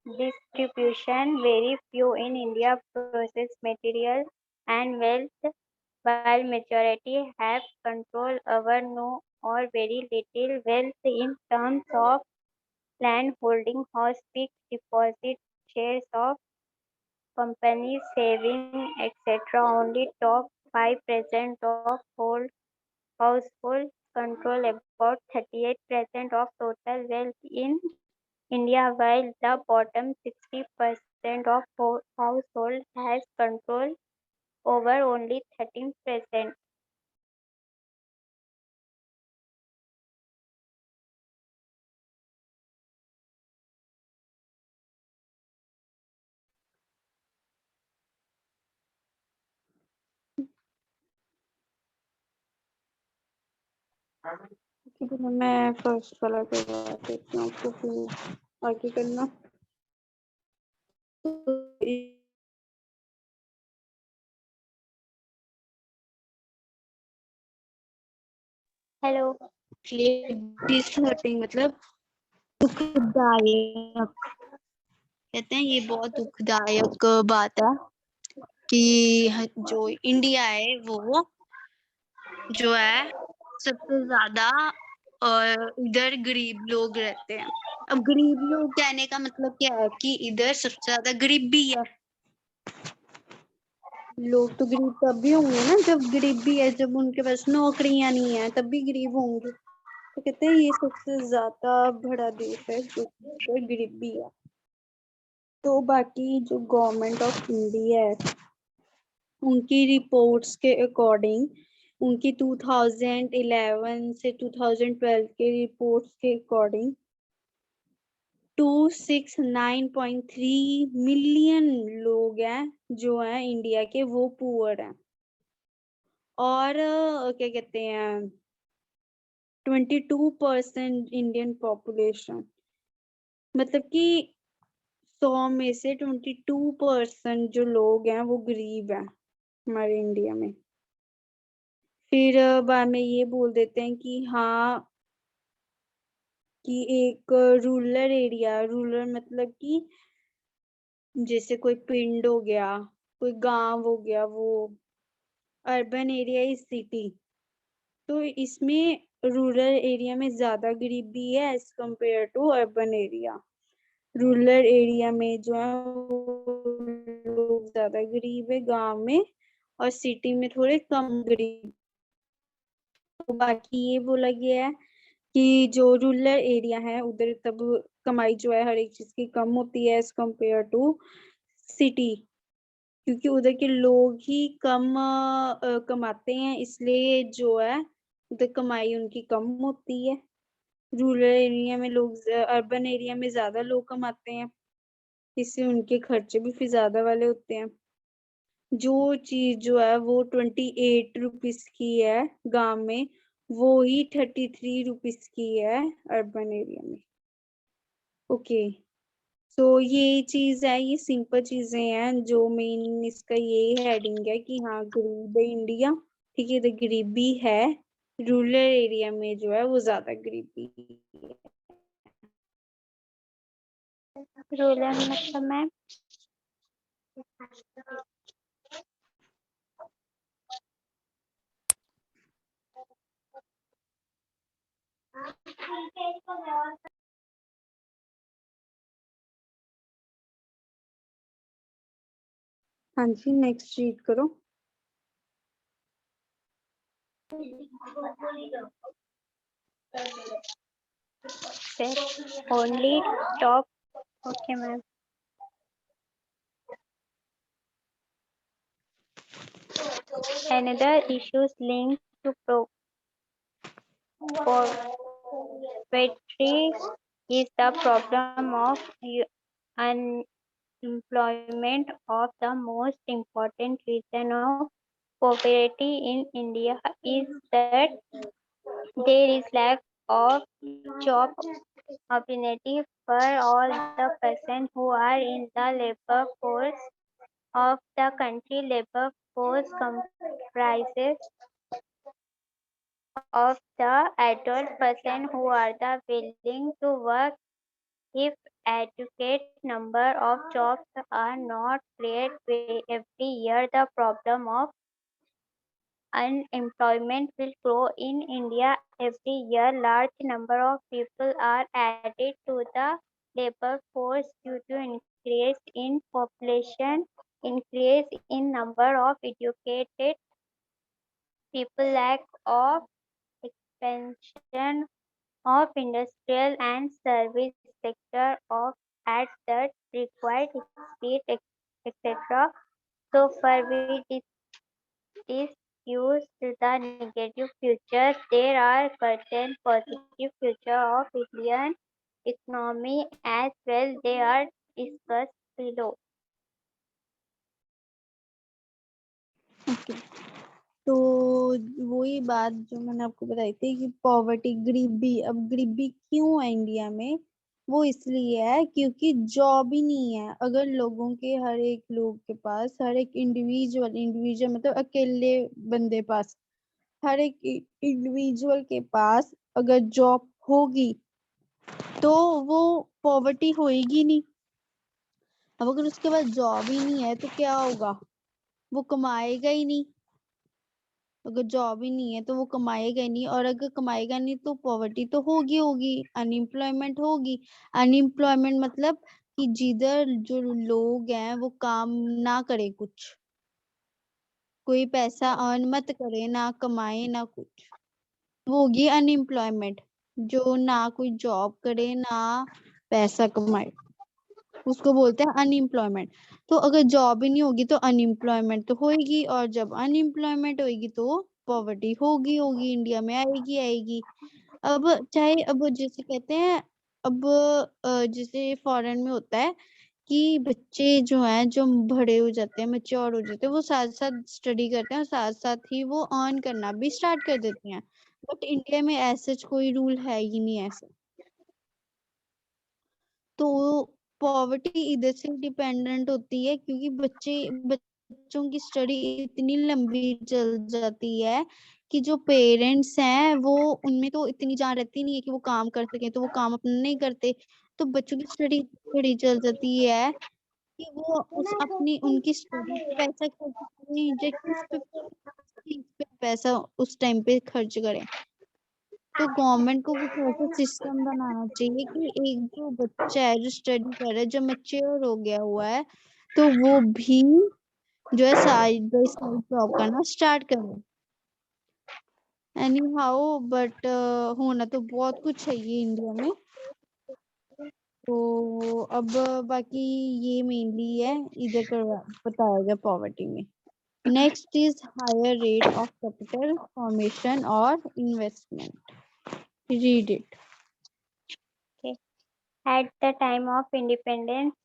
Speaker 2: distribution. Very few in India possess material and wealth, while majority have control over no or very little wealth in terms of land holding, house, fixed deposit, shares of companies, saving, etc. Only top 5% of whole household control about 38% of total wealth in India, while the bottom 60% of household has control over only 13%.
Speaker 1: तो मैं फर्स्ट वाला करवा देती हूँ आपको, फिर आगे करना।
Speaker 2: Hello.
Speaker 1: डिसहर्टिंग मतलब दुखदायक, कहते हैं ये बहुत दुखदायक बात है कि जो इंडिया है वो जो है सबसे ज्यादा इधर गरीब लोग रहते हैं। अब गरीब लोग कहने का मतलब क्या है कि इधर सबसे ज्यादा गरीबी है। लोग तो गरीब तब भी होंगे ना जब गरीबी है, जब उनके पास नौकरियां नहीं है तब भी गरीब होंगे। तो कहते हैं ये सबसे ज्यादा बड़ा देश है जो गरीबी है। तो बाकी जो गवर्नमेंट ऑफ इंडिया है उनकी रिपोर्ट्स के अकॉर्डिंग, उनकी 2011 से 2012 के रिपोर्ट्स के अकॉर्डिंग 269.3 मिलियन लोग हैं जो हैं इंडिया के, वो पुअर हैं। और क्या कहते हैं 22% इंडियन पॉपुलेशन, मतलब कि 100 में से 22% जो लोग हैं वो गरीब हैं हमारे इंडिया में। फिर बाद में ये बोल देते हैं कि हाँ कि एक रूरल एरिया, रूरल मतलब कि जैसे कोई पिंड हो गया, कोई गांव हो गया, वो अर्बन एरिया इज सिटी। तो इसमें रूरल एरिया में ज्यादा गरीबी है as compared to urban area. Rural area में जो है लोग ज्यादा गरीब है गांव में, और सिटी में थोड़े कम गरीब। तो बाकी ये बोला गया है कि जो रूरल एरिया है उधर तब कमाई जो है हर एक चीज की कम होती है एज कम्पेयर टू सिटी, क्योंकि उधर के लोग ही कम कमाते हैं, इसलिए जो है उधर कमाई उनकी कम होती है। रूरल एरिया में लोग, अर्बन एरिया में ज्यादा लोग कमाते हैं, इससे उनके खर्चे भी फिर ज्यादा वाले होते हैं। जो चीज जो है वो 28 रुपीज की है गांव में, वो ही 33 रुपीज की है अर्बन एरिया में। ओके, तो ये चीज है, ये सिंपल चीजें हैं। जो मेन इसका ये हेडिंग है कि हाँ गरीब है इंडिया, ठीक है, तो गरीबी है, रूरल एरिया में जो है वो ज्यादा गरीबी है।
Speaker 2: रूरल मतलब मैम?
Speaker 1: हाँ जी, नेक्स्ट रीड करो।
Speaker 2: Only top. Okay, ma'am. Another issues linked to poverty is the problem of unemployment. Of the most important reason of poverty in India is that there is lack of job opportunity for all the persons who are in the labor force of the country. Labor force comprises of the adult person who are the willing to work. If adequate number of jobs are not created every year, the problem of unemployment will grow in India. Every year, large number of people are added to the labor force due to increase in population, increase in number of educated people, lack of expansion of industrial and service sector of at the required speed, etc. So far, we discussed the negative future. There are certain positive future of Indian economy as well. They are discussed below.
Speaker 1: Okay, तो वही बात जो मैंने आपको बताई थी कि पॉवर्टी, गरीबी, अब गरीबी क्यों है इंडिया में, वो इसलिए है क्योंकि जॉब ही नहीं है। अगर लोगों के, हर एक लोग के पास, हर एक इंडिविजुअल इंडिविजुअल मतलब अकेले बंदे पास, हर एक इंडिविजुअल के पास अगर जॉब होगी तो वो पॉवर्टी होएगी नहीं। अब अगर उसके पास जॉब ही नहीं है तो क्या होगा, वो कमाएगा ही नहीं। अगर जॉब ही नहीं है तो वो कमाएगा ही नहीं, और अगर कमाएगा नहीं तो पॉवर्टी तो होगी होगी, अनएम्प्लॉयमेंट होगी। अनएम्प्लॉयमेंट मतलब कि जिधर जो लोग हैं वो काम ना करे, कुछ कोई पैसा अर्न मत करे, ना कमाए ना कुछ, वो होगी अनएम्प्लॉयमेंट। जो ना कोई जॉब करे ना पैसा कमाए, उसको बोलते हैं अनएम्प्लॉयमेंट। तो अगर जॉब ही नहीं होगी तो अनएम्प्लॉयमेंट तो होगी, और जब अनएम्प्लॉयमेंट होगी तो पॉवर्टी होगी होगी, इंडिया में आएगी आएगी। अब चाहे, अब जैसे कहते हैं, अब जैसे फॉरेन में होता है कि बच्चे जो हैं, जो बड़े हो जाते हैं, मैच्योर हो जाते हैं, वो साथ साथ स्टडी करते हैं और साथ साथ ही वो अर्न करना भी स्टार्ट कर देते हैं। बट इंडिया में ऐसा कोई रूल है ही नहीं ऐसा। तो पॉवर्टी इधर से डिपेंडेंट होती है क्योंकि बच्चों की स्टडी इतनी लंबी चल जाती है कि जो पेरेंट्स हैं वो, उनमें तो इतनी जान रहती नहीं है कि वो काम कर सके, तो वो काम अपना नहीं करते। तो बच्चों की स्टडी बड़ी चल जाती है कि वो उस अपनी उनकी स्टडी पे पैसा खर्च करें या किस पे, चीज पे पैसा उस टाइम पे खर्च करें। तो गवर्नमेंट को कुछ ऐसा सिस्टम बनाना चाहिए कि एक जो बच्चा है जो स्टडी कर रहा है, जो मैच्योर हो गया हुआ है, तो वो भी जो है साइड बाय साइड जॉब करना स्टार्ट करे। एनी हाउ बट होना तो बहुत कुछ है ये इंडिया में। तो अब बाकी ये मेनली है इधर का बताया गया पॉवर्टी में। Next is higher rate of capital formation और investment. Read it.
Speaker 2: At the time of independence,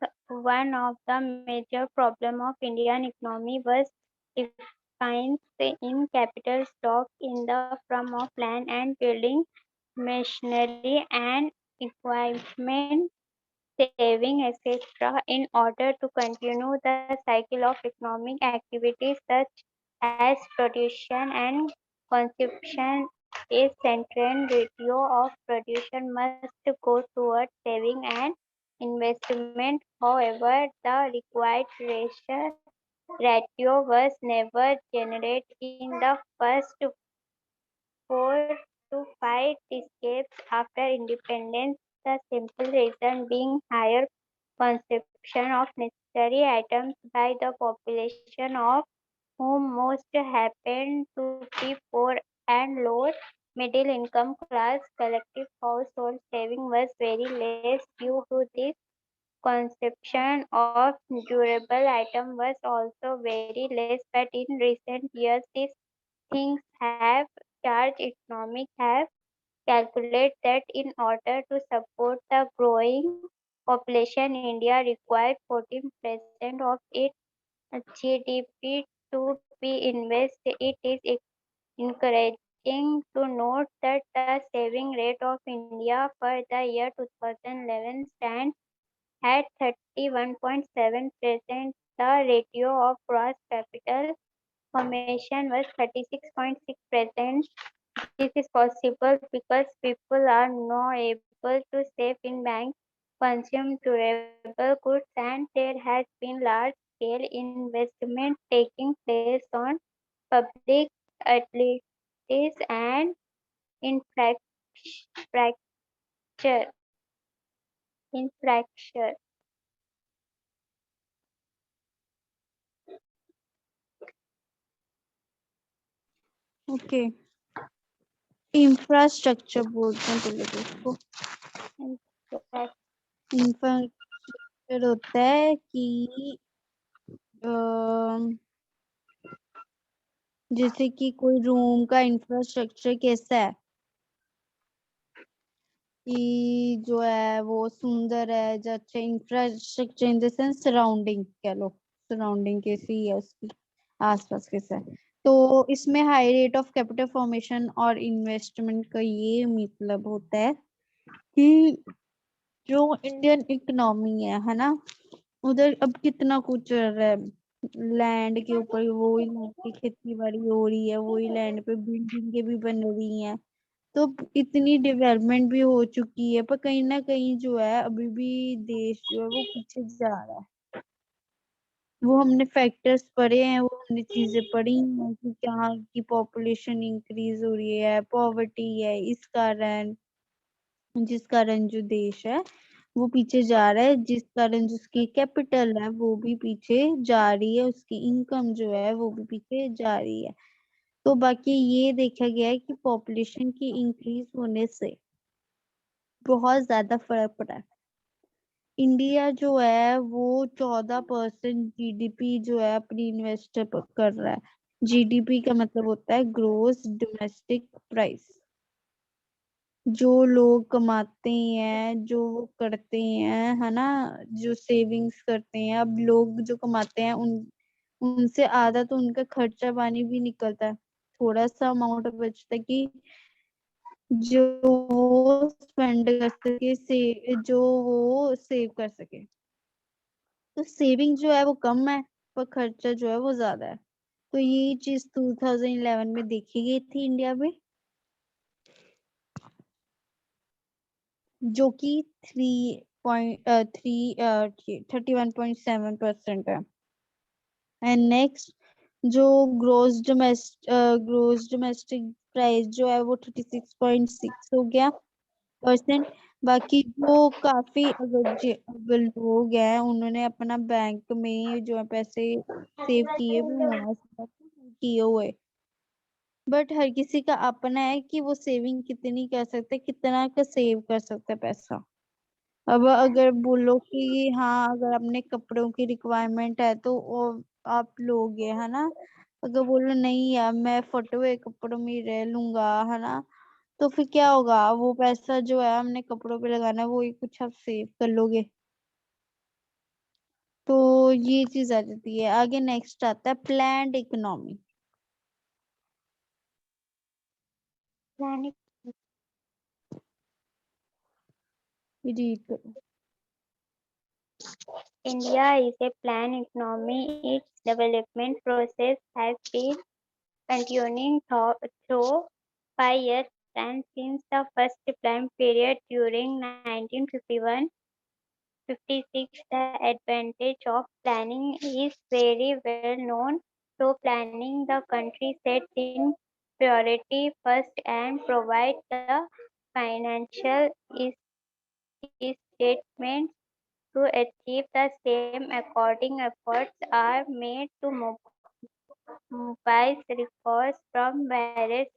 Speaker 2: one of the major problems of Indian economy was deficient in capital stock in the form of land and building machinery and equipment, saving, etc. In order to continue the cycle of economic activities such as production and consumption, a certain ratio of production must go towards saving and investment. However, the required ratio was never generated in the first 4 to 5 decades after independence, the simple reason being higher consumption of necessary items by the population, of whom most happened to be poor and lower middle income class. Collective household saving was very less due to this. Consumption of durable items was also very less, but in recent years these things have charged. Economics have calculated that in order to support the growing population, India required 14% of its GDP to be invested. It is encouraging to note that the saving rate of India for the year 2011 stands at 31.7%. The ratio of gross capital formation was 36.6%. This is possible because people are now able to save in banks, consume durable goods, and there has been large scale investment taking place on public utilities and infrastructure. infrastructure.
Speaker 1: Okay, infrastructure बोलते हैं पहले तो उसको। इंफ्रास्ट्रक्चर होता है कि जैसे कि कोई रूम का इंफ्रास्ट्रक्चर कैसा है कि जो है वो सुंदर है, जो अच्छा infrastructure in the sense surrounding कह लो, सराउंडिंग कैसी है उसकी, आसपास कैसा है। तो इसमें high rate of capital formation और इन्वेस्टमेंट का ये मतलब होता है कि जो इंडियन इकोनॉमी है ना, उधर अब कितना कुछ चल रहा है। लैंड के ऊपर वही लैंड की खेती बाड़ी हो रही है, वही लैंड पे बिल्डिंगें भी बन रही हैं। तो इतनी डेवलपमेंट भी हो चुकी है, पर कहीं ना कहीं जो है अभी भी देश जो है वो पीछे जा रहा है। वो हमने फैक्टर्स पढ़े हैं, वो हमने चीजें पढ़ी हैं कि यहाँ की पॉपुलेशन इंक्रीज हो रही है, पॉवर्टी है, इस कारण जिस कारण जो देश है वो पीछे जा रहा है, जिस कारण जिसकी कैपिटल है वो भी पीछे जा रही है, उसकी इनकम जो है वो भी पीछे जा रही है। तो बाकी ये देखा गया है कि पॉपुलेशन की इंक्रीज होने से बहुत ज्यादा फर्क पड़ा है। इंडिया जो है वो 14% जीडीपी जो है अपनी इन्वेस्ट कर रहा है। जीडीपी का मतलब होता है ग्रोस डोमेस्टिक प्राइस। जो लोग कमाते हैं, जो वो करते हैं, है ना, जो सेविंग्स करते हैं, अब लोग जो कमाते हैं उनसे आधा तो उनका खर्चा पानी भी निकलता है, थोड़ा सा अमाउंट बचता है कि जो वो स्पेंड कर सके, जो वो सेव कर सके। तो सेविंग जो है वो कम है, पर खर्चा जो है वो ज्यादा है। तो ये चीज 2011 में देखी गई थी इंडिया में, जो कि 31.7% है। एंड नेक्स्ट जो ग्रोस डोमेस्टिक प्राइस जो है वो 36.6 हो गया %। बाकी जो काफी अगर लोग हैं उन्होंने अपना बैंक में जो है पैसे सेव किए वो वहां से किए हुए। बट हर किसी का अपना है कि वो सेविंग कितनी कर सकते, कितना का सेव कर सकते पैसा। अब अगर बोलो कि हाँ अगर अपने कपड़ों की रिक्वायरमेंट है तो वो आप लोगे है ना। अगर बोलो नहीं यार मैं फटे हुए कपड़ों में ही रह लूंगा है ना, तो फिर क्या होगा, वो पैसा जो है हमने कपड़ों पे लगाना है वो ही कुछ आप सेव कर लोगे। तो ये चीज आ जाती है। आगे नेक्स्ट आता है प्लान्ड इकोनॉमी।
Speaker 2: Planned
Speaker 1: रीड करो।
Speaker 2: India is a planned economy. Its development process has been continuing through 5 years and since the first plan period during 1951-56. The advantage of planning is very well known. Through planning, the country sets in priority first and provides the financial statements to achieve the same. According efforts are made to mobilize records from various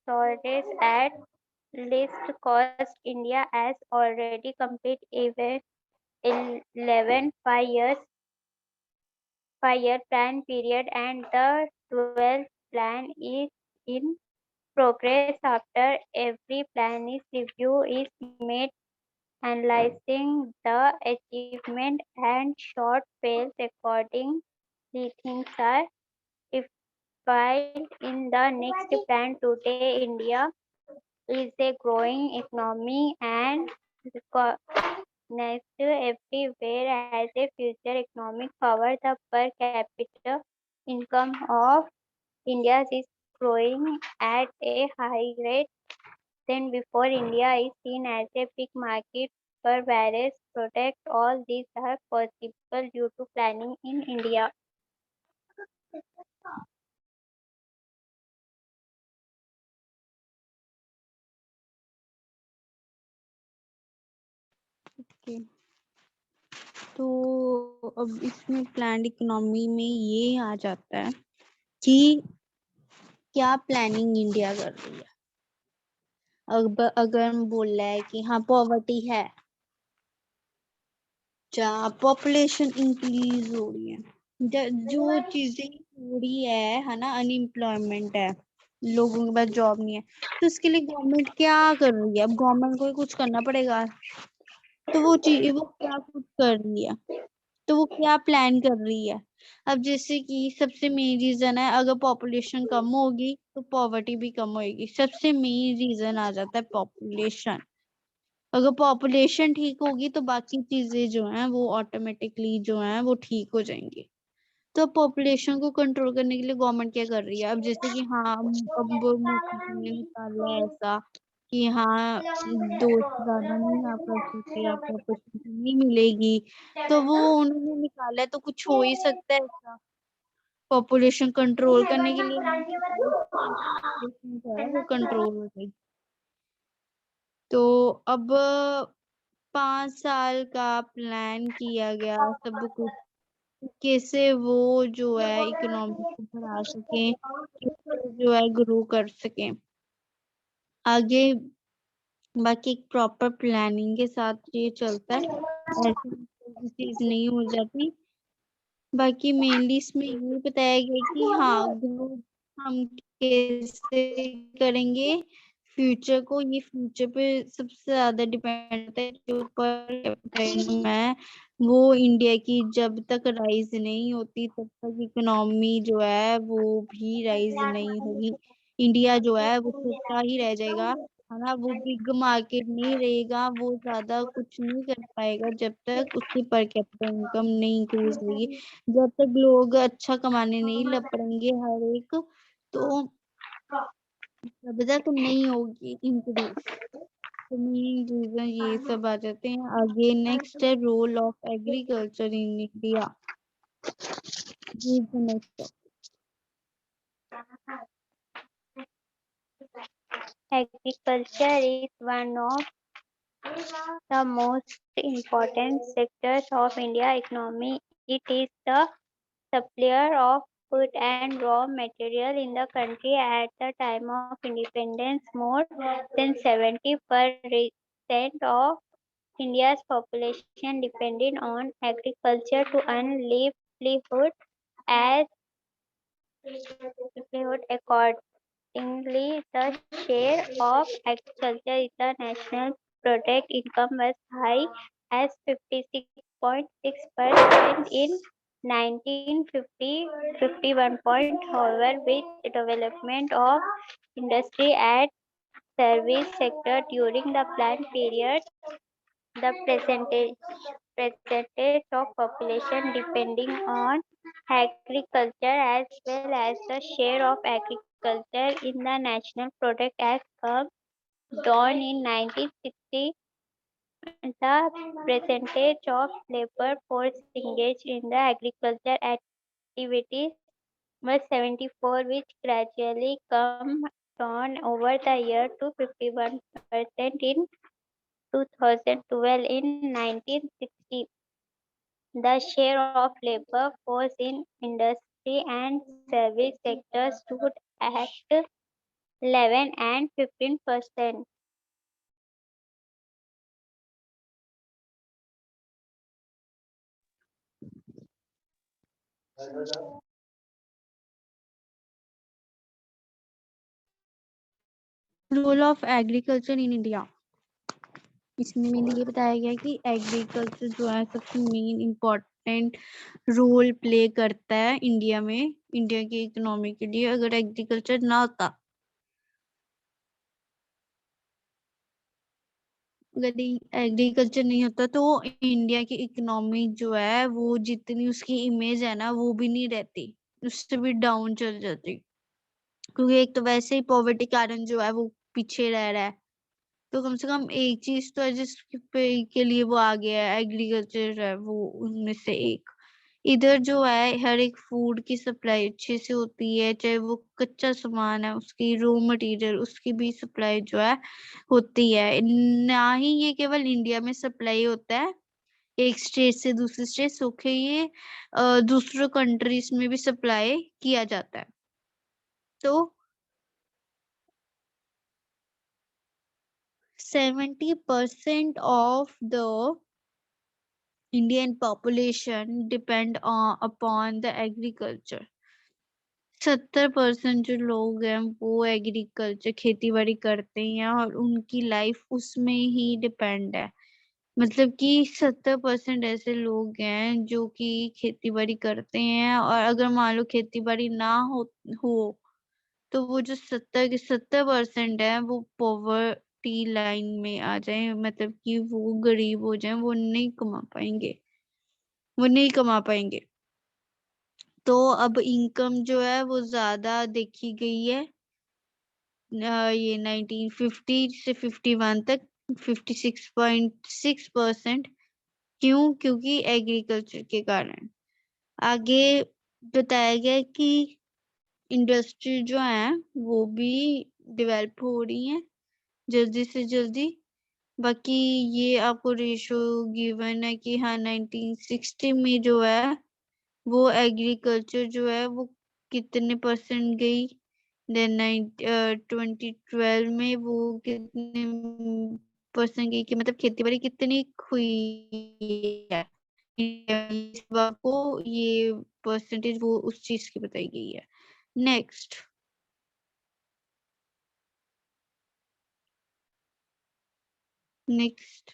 Speaker 2: sources at least cost. India has already completed even 11 5-year plan period and the 12th plan is in progress. After every plan is review is made analyzing the achievement and short fails accordingly. Things are defined in the next plan. Today, India is a growing economy and recognized everywhere as a future economic power. The per capita income of India is growing at a high rate than before. India is seen as a big market for various products. All these are possible due to planning in India.
Speaker 1: Okay, तो अब इसमें प्लान्ड इकोनॉमी में ये आ जाता है कि क्या प्लानिंग इंडिया कर रही है। अब अगर हम बोल रहे हैं कि हाँ पॉवर्टी है, जहाँ पॉपुलेशन इंक्रीज हो रही है, जो चीजें हो रही है ना, अनएम्प्लॉयमेंट है, लोगों के पास जॉब नहीं है, तो उसके लिए गवर्नमेंट क्या कर रही है। अब गवर्नमेंट को ही कुछ करना पड़ेगा, तो वो चीज वो क्या कुछ कर रही है, तो वो क्या प्लान कर रही है। अब जैसे कि सबसे मेन रीजन है, अगर पॉपुलेशन कम होगी तो पॉवर्टी भी कम होगी। सबसे मेन रीजन आ जाता है पॉपुलेशन। अगर पॉपुलेशन ठीक होगी तो बाकी चीजें जो हैं वो ऑटोमेटिकली जो हैं वो ठीक हो जाएंगी। तो पॉपुलेशन को कंट्रोल करने के लिए गवर्नमेंट क्या कर रही है, अब जैसे कि हाँ अब मोदी जी ने निकाला है ऐसा कि हाँ 2 से ज्यादा नहीं आप कर सकते, आपको अपॉर्चुनिटी नहीं मिलेगी, तो वो उन्होंने निकाला है, तो कुछ हो ही सकता है ऐसा। पॉपुलेशन कंट्रोल करने के लिए पॉपुलेशन जो है वो कंट्रोल हो जाएगी। तो अब 5 साल का प्लान किया गया, सब कुछ कैसे वो जो है इकोनॉमी को बढ़ा सकें, कैसे जो है ग्रो कर सकें आगे। बाकी एक प्रॉपर प्लानिंग के साथ ये चलता है, ऐसे चीज नहीं हो जाती। बाकी मेनली इसमें ये बताया गया कि हाँ ग्रो हम कैसे करेंगे फ्यूचर को, ये फ्यूचर पे सबसे ज्यादा डिपेंड है। जो पर है वो इंडिया की जब तक राइज नहीं होती तब तक इकोनॉमी जो है वो भी राइज नहीं होगी। इंडिया जो है वो छोटा ही रह जाएगा है ना, वो बिग मार्केट नहीं रहेगा, वो ज्यादा कुछ नहीं कर पाएगा जब तक उसकी पर कैपिटा इनकम नहीं इंक्रीज होगी। जब तक लोग अच्छा कमाने नहीं लग पड़ेंगे हर एक, तो तब तक नहीं होगी इंक्रीज। तो मेन रीजन ये सब आ जाते हैं। आगे नेक्स्ट है role of agriculture in India.
Speaker 2: Agriculture is one of the most important sectors of India economy. It is the supplier of food and raw material in the country. At the time of independence, more than 70% of India's population depended on agriculture to earn livelihood. As livelihood accordingly, the share of agriculture in the national product income was high as 56.6% in 1950, 51 however, with development of industry and service sector during the planned period, the percentage of population depending on agriculture as well as the share of agriculture in the national product has come down in 1960. The percentage of labor force engaged in the agriculture activities was 74, which gradually come down over the year to 51% in 2012. In 1960, the share of labor force in industry and service sectors stood at 11 and 15%.
Speaker 1: Role of agriculture in India. इसमें मैंने ये बताया गया कि एग्रीकल्चर जो है सबसे मेन इम्पोर्टेंट रोल प्ले करता है इंडिया में, इंडिया की इकोनॉमी के लिए। अगर एग्रीकल्चर ना होता, अगर एग्रीकल्चर नहीं होता तो इंडिया की इकोनॉमी जो है वो जितनी उसकी इमेज है ना वो भी नहीं रहती, उससे भी डाउन चल जाती, क्योंकि एक तो वैसे ही पॉवर्टी कारण जो है वो पीछे रह रहा है। तो कम से कम एक चीज तो है जिसके के लिए वो आ गया है, एग्रीकल्चर है वो उनमें से एक। इधर जो है हर एक फूड की सप्लाई अच्छे से होती है, चाहे वो कच्चा सामान है उसकी रॉ मटेरियल उसकी भी सप्लाई जो है होती है। ना ही ये केवल इंडिया में सप्लाई होता है एक स्टेट से दूसरे स्टेट, सोखे ये दूसरे कंट्रीज में भी सप्लाई किया जाता है। तो 70% of the Indian population depend upon the agriculture। 70% जो लोग हैं वो एग्रीकल्चर खेती बाड़ी करते हैं और उनकी लाइफ उसमें ही डिपेंड है। मतलब कि 70% ऐसे लोग हैं जो कि खेती बाड़ी करते हैं, और अगर मान लो खेती बाड़ी ना हो तो वो जो 70% है वो पॉवर्टी लाइन में आ जाए, मतलब कि वो गरीब हो जाए, वो नहीं कमा पाएंगे, वो नहीं कमा पाएंगे। तो अब इनकम जो है वो ज्यादा देखी गई है ये 1950 से 51 तक 56.6%। क्यों? क्योंकि एग्रीकल्चर के कारण। आगे बताया गया कि इंडस्ट्री जो है वो भी डेवलप हो रही है जल्दी से जल्दी। बाकी ये आपको रेशो गिवन है कि हाँ 1960 में जो है वो एग्रीकल्चर जो है वो कितने परसेंट गई, देन 2012 में वो कितने परसेंट गई, कि मतलब खेती बाड़ी कितनी हुई है। आपको ये परसेंटेज वो उस चीज की बताई गई है। नेक्स्ट, नेक्स्ट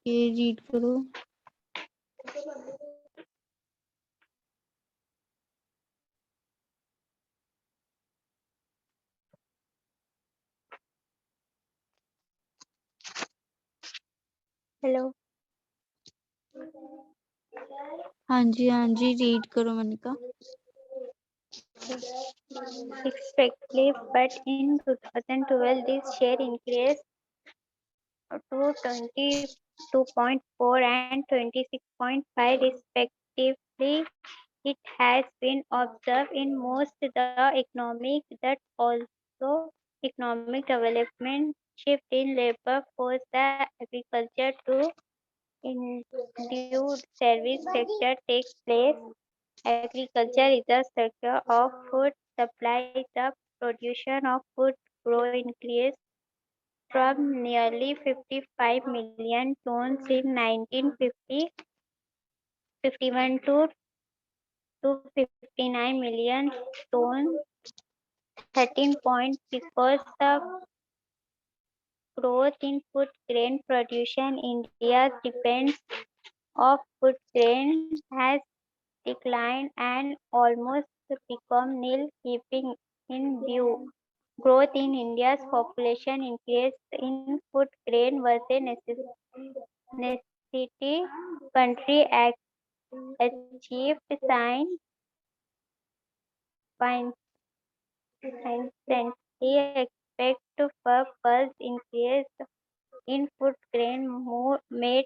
Speaker 1: ये रीड करो।
Speaker 2: हेलो,
Speaker 1: हाँ जी रीड करो मैंने कहा।
Speaker 2: respectively, but in 2012 this share increased to 22.4 and 26.5 respectively. It has been observed in most the economic that also economic development shift in labor force the agriculture to induced service sector takes place. Agriculture is a sector of food supply. The production of food grow increased from nearly 55 million tons in 1950 51 to 59 million tons 13 point because the growth in food grain production India's depends of food grain has declined and almost become nil keeping in view growth in India's population increase in food grain was a necessity country achieved constantly expect to pulse increase in food grain made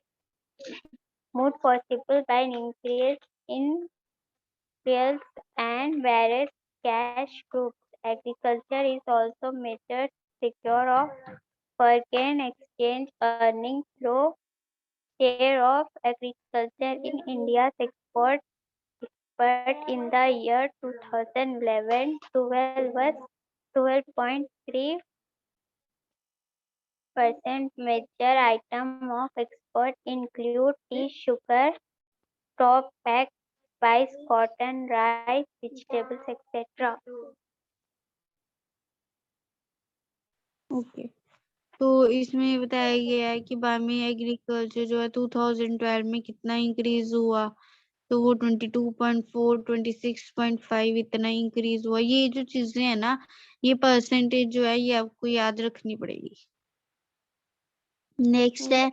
Speaker 2: possible by an increase in fuels and various cash groups. Agriculture is also major secure of foreign exchange earning through share of agriculture in India's export, but in the year 2011-12 was 12.3%. Major item of export include tea, sugar, crop pack, spice, cotton, rice, vegetables, etc.
Speaker 1: Okay, तो इसमें बताया गया है कि बामी एग्रीकल्चर जो है 2012 में कितना इंक्रीज हुआ, तो वो 22.4 26.5 इतना इंक्रीज हुआ। ये जो चीजें है ना, ये परसेंटेज जो है ये आपको याद रखनी पड़ेगी। नेक्स्ट है,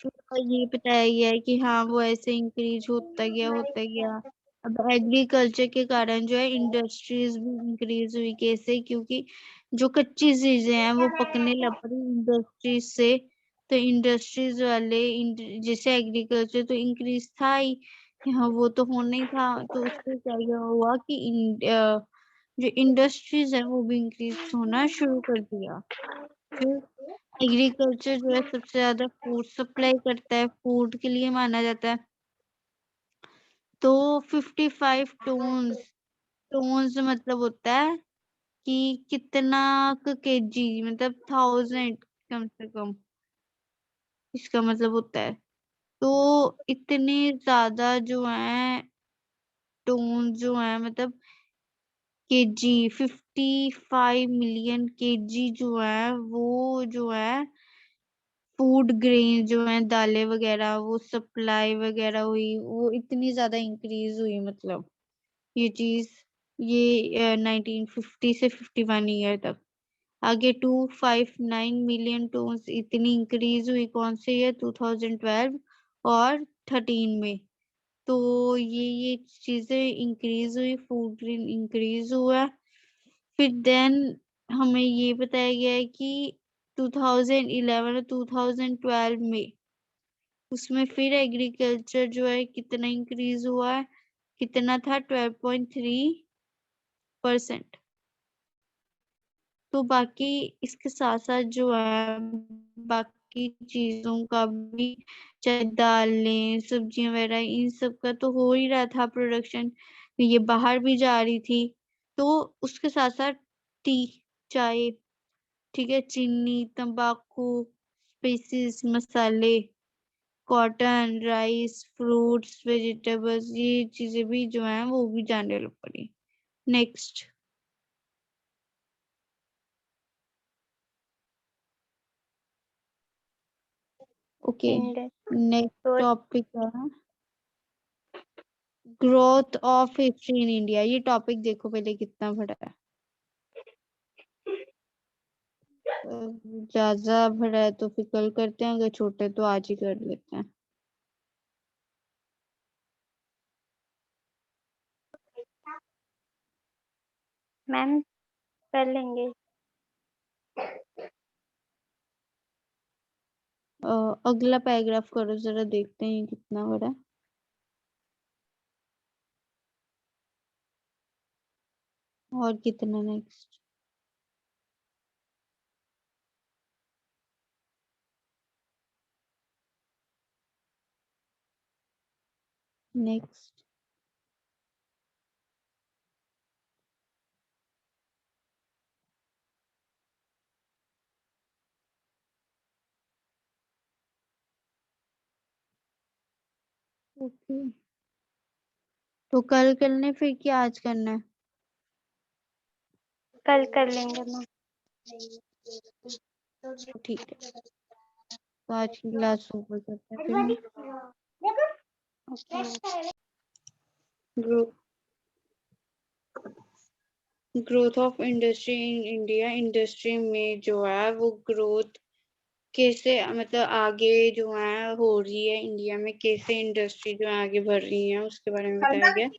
Speaker 1: फिर ये बताया गया है कि हाँ वो ऐसे इंक्रीज होता गया। अब एग्रीकल्चर के कारण जो है इंडस्ट्रीज भी इंक्रीज हुई। कैसे? क्योंकि जो कच्ची चीजें हैं वो पकने लग पड़ी इंडस्ट्रीज से, तो इंडस्ट्रीज वाले जैसे एग्रीकल्चर तो इंक्रीज था ही, हाँ वो तो होना ही था, तो उससे क्या हुआ कि जो इंडस्ट्रीज है वो भी इंक्रीज होना शुरू कर दिया। फिर एग्रीकल्चर जो है सबसे ज्यादा फूड सप्लाई करता है, फूड के लिए माना जाता है। तो 55 टोन्स मतलब होता है कि कितना केजी, मतलब 1000 कम से कम, इसका मतलब होता है। तो इतने ज्यादा जो है टोन जो है, मतलब केजी 55 मिलियन केजी जो है, वो जो है फूड ग्रेन जो है, दालें वगैरह, वो सप्लाई वगैरह हुई, वो इतनी ज्यादा इंक्रीज हुई। मतलब ये चीज, ये 1950 से 51 ईयर तक। आगे 259 मिलियन टन इतनी इंक्रीज हुई कौन से ईयर? 2012 और 13 में। तो ये चीजें इंक्रीज हुई, फूड ग्रेन इंक्रीज हुआ। फिर देन हमें ये बताया गया है कि 2011 और 2012 में, उसमें फिर एग्रीकल्चर जो है कितना इंक्रीज हुआ है, कितना था? 12.3%। तो बाकी इसके साथ साथ जो है बाकी चीजों का भी, चाहे दालें सब्जियां वगैरह, इन सब का तो हो ही रहा था प्रोडक्शन, ये बाहर भी जा रही थी। तो उसके साथ साथ टी, चाय, ठीक है, चीनी, तंबाकू, स्पाइसेस, मसाले, कॉटन, राइस, फ्रूट्स, वेजिटेबल्स, ये चीजें भी जो है वो भी जाने लग पड़ी। Next. Okay, next
Speaker 2: So,
Speaker 1: topic है growth of history in India. ये टॉपिक देखो पहले कितना बड़ा है। ज्यादा बड़ा है तो फिर कल करते हैं, अगर छोटे तो आज ही कर लेते हैं।
Speaker 2: मैम कर लेंगे।
Speaker 1: अगला पैराग्राफ करो जरा, देखते हैं ये कितना बड़ा है। और कितना नेक्स्ट? नेक्स्ट। ओके, तो कल करने फिर क्या आज करना है?
Speaker 2: कल कर लेंगे मैम।
Speaker 1: ठीक है, तो आज की क्लास ओवर करते हैं फिर हम। Growth growth of industry in India. Industry में जो है वो ग्रोथ कैसे, मतलब आगे जो है हो रही है इंडिया में, कैसे इंडस्ट्री जो है आगे बढ़ रही है उसके बारे में बताया गया।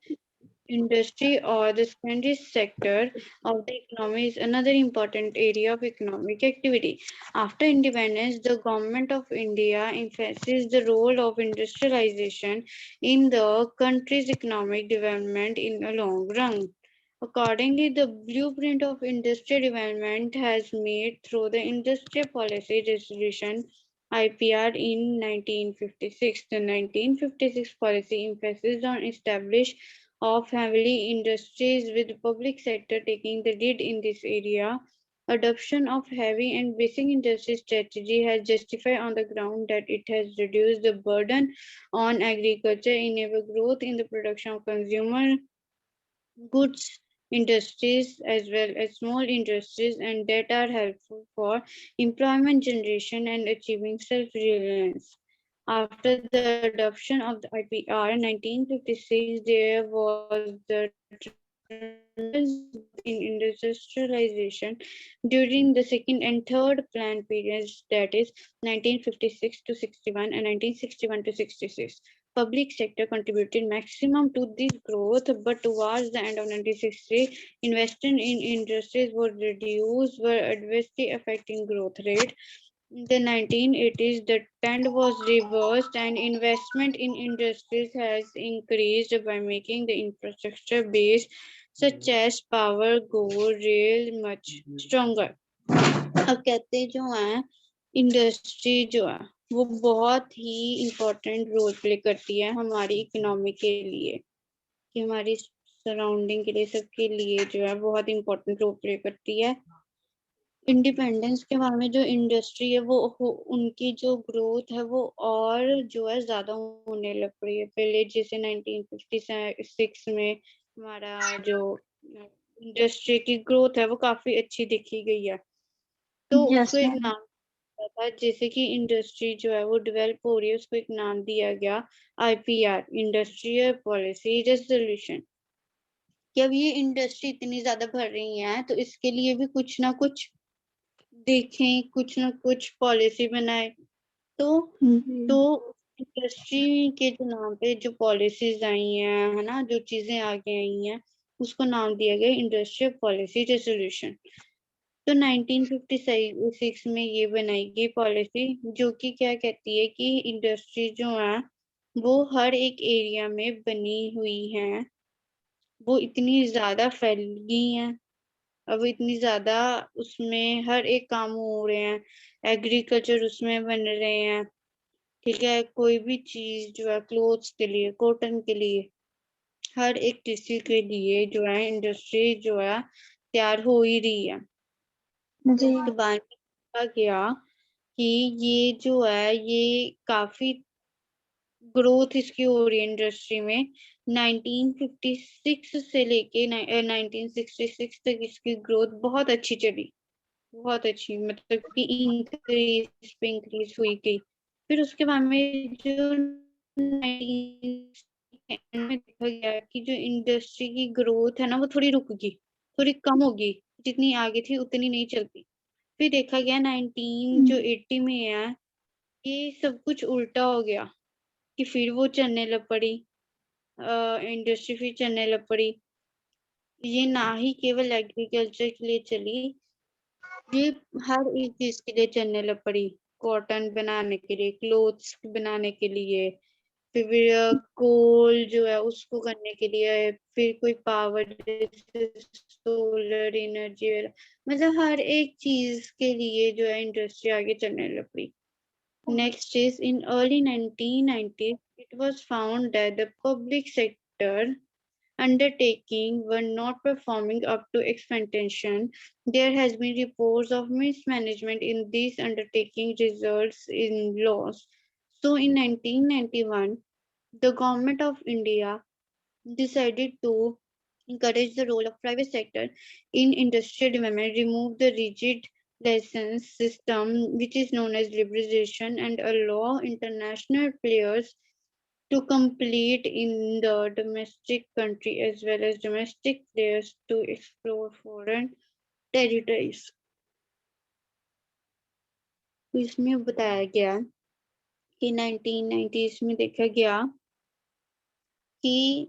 Speaker 1: Industry or the secondary sector of the economy is another important area of economic activity. After independence, the government of India emphasizes the role of industrialization in the country's economic development in the long run. Accordingly, the blueprint of industrial development has made through the Industrial Policy Resolution IPR in 1956. The 1956 policy emphasized on establish of heavily industries with the public sector taking the lead in this area. Adoption of heavy and basic industry strategy has justified on the ground that it has reduced the burden on agriculture, enable growth in the production of consumer goods industries as well as small industries, and that are helpful for employment generation and achieving self-reliance. After the adoption of the IPR 1956, there was the in industrialization during the second and third plan periods, that is 1956 to 61 and 1961 to 66. Public sector contributed maximum to this growth, but towards the end of 1960, investment in industries were reduced, were adversely affecting growth rate. In the 1980s, the trend was reversed and investment in industries has increased by making the infrastructure base such as power, go, rail much stronger. अब कहते हैं जो है इंडस्ट्री जो है वो बहुत ही इम्पोर्टेंट रोल प्ले करती है हमारी इकोनॉमी के लिए, कि हमारी सराउंडिंग के लिए, सबके लिए जो है बहुत इम्पोर्टेंट रोल प्ले करती है। इंडिपेंडेंस के बाद में जो इंडस्ट्री है वो उनकी जो ग्रोथ है वो और जो है ज्यादा होने लग पड़ी है। पहले जैसे 1956 में हमारा जो इंडस्ट्री की ग्रोथ है वो काफी अच्छी देखी गई है, तो उसको एक नाम दिया था, जैसे कि इंडस्ट्री जो है वो डेवलप हो रही है उसको एक नाम दिया गया IPR, इंडस्ट्रियल पॉलिसी रेजोल्यूशन। कि अब ये इंडस्ट्री इतनी ज्यादा बढ़ रही है तो इसके लिए भी कुछ ना कुछ देखें, कुछ ना कुछ पॉलिसी बनाए। तो इंडस्ट्री के जो नाम पे जो पॉलिसीज आई हैं, है ना, जो चीजें आगे आई हैं उसको नाम दिया गया इंडस्ट्रियल पॉलिसी रेजोल्यूशन। तो 1956 में ये बनाई गई पॉलिसी, जो कि क्या कहती है कि इंडस्ट्री जो है वो हर एक एरिया में बनी हुई है, वो इतनी ज्यादा फैल गई हैं, अब इतनी ज्यादा उसमें हर एक काम हो रहे हैं, एग्रीकल्चर उसमें बन रहे हैं, ठीक है, कोई भी चीज जो है क्लोथ्स के लिए, कॉटन के लिए, हर एक टिश्यू के लिए जो है इंडस्ट्री जो है तैयार हो ही रही है। तो बाद में कहा गया कि ये जो है ये काफी ग्रोथ इसकी हो रही है इंडस्ट्री में। 1956 से लेके 1966 तक इसकी ग्रोथ बहुत अच्छी चली, बहुत अच्छी, मतलब कि इंक्रीज पे इंक्रीज हुई गई। फिर उसके बाद में जो 19 में देखा गया कि जो इंडस्ट्री की ग्रोथ है ना वो थोड़ी रुक गई, थोड़ी कम होगी, जितनी आगे थी उतनी नहीं चलती। फिर देखा गया 1980 में है, ये सब कुछ उल्टा हो गया कि फिर वो चलने लग पड़ी, इंडस्ट्री फिर चलने लग पड़ी। ये ना ही केवल एग्रीकल्चर के लिए चली, ये हर एक चीज के लिए चलने लग पड़ी। कॉटन बनाने के लिए, क्लोथ्स बनाने के लिए, फिर कोल जो है उसको करने के लिए, फिर कोई पावर, सोलर एनर्जी, मतलब हर एक चीज के लिए जो है इंडस्ट्री आगे चलने लग पड़ी। Next is in early 1990s, it was found that the public sector undertaking were not performing up to expectation. There has been reports of mismanagement in these undertaking results in loss. So in 1991, the government of India decided to encourage the role of private sector in industrial development, remove the rigid license system which is known as liberalization, and allow international players to compete in the domestic country as well as domestic players to explore foreign territories. तो इसमें बताया गया कि 1990s में देखा गया कि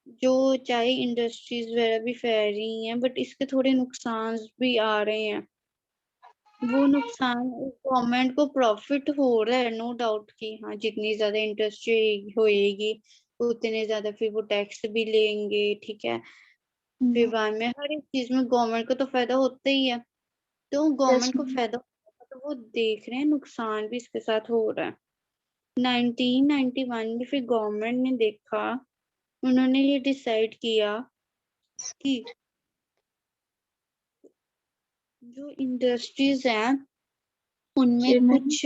Speaker 1: जो चाहे इंडस्ट्रीज वगैरह भी फैल रही हैं, बट इसके थोड़े नुकसान भी आ रहे हैं। वो नुकसान गवर्नमेंट को प्रॉफिट हो रहा है, नो डाउट कि हाँ जितनी ज्यादा इंडस्ट्री होएगी उतने ज्यादा फिर वो टैक्स भी लेंगे, ठीक है। फिर बाद में हर एक चीज में गवर्नमेंट को तो फायदा होता ही है, तो
Speaker 2: Yes,
Speaker 1: गवर्नमेंट को
Speaker 2: ma'am.
Speaker 1: फायदा होता है, तो वो देख रहे हैं नुकसान भी इसके साथ हो रहा है। 1991 में फिर गवर्नमेंट ने देखा, उन्होंने ये डिसाइड किया कि जो इंडस्ट्रीज हैं उनमें
Speaker 2: जी मैम.
Speaker 1: कुछ,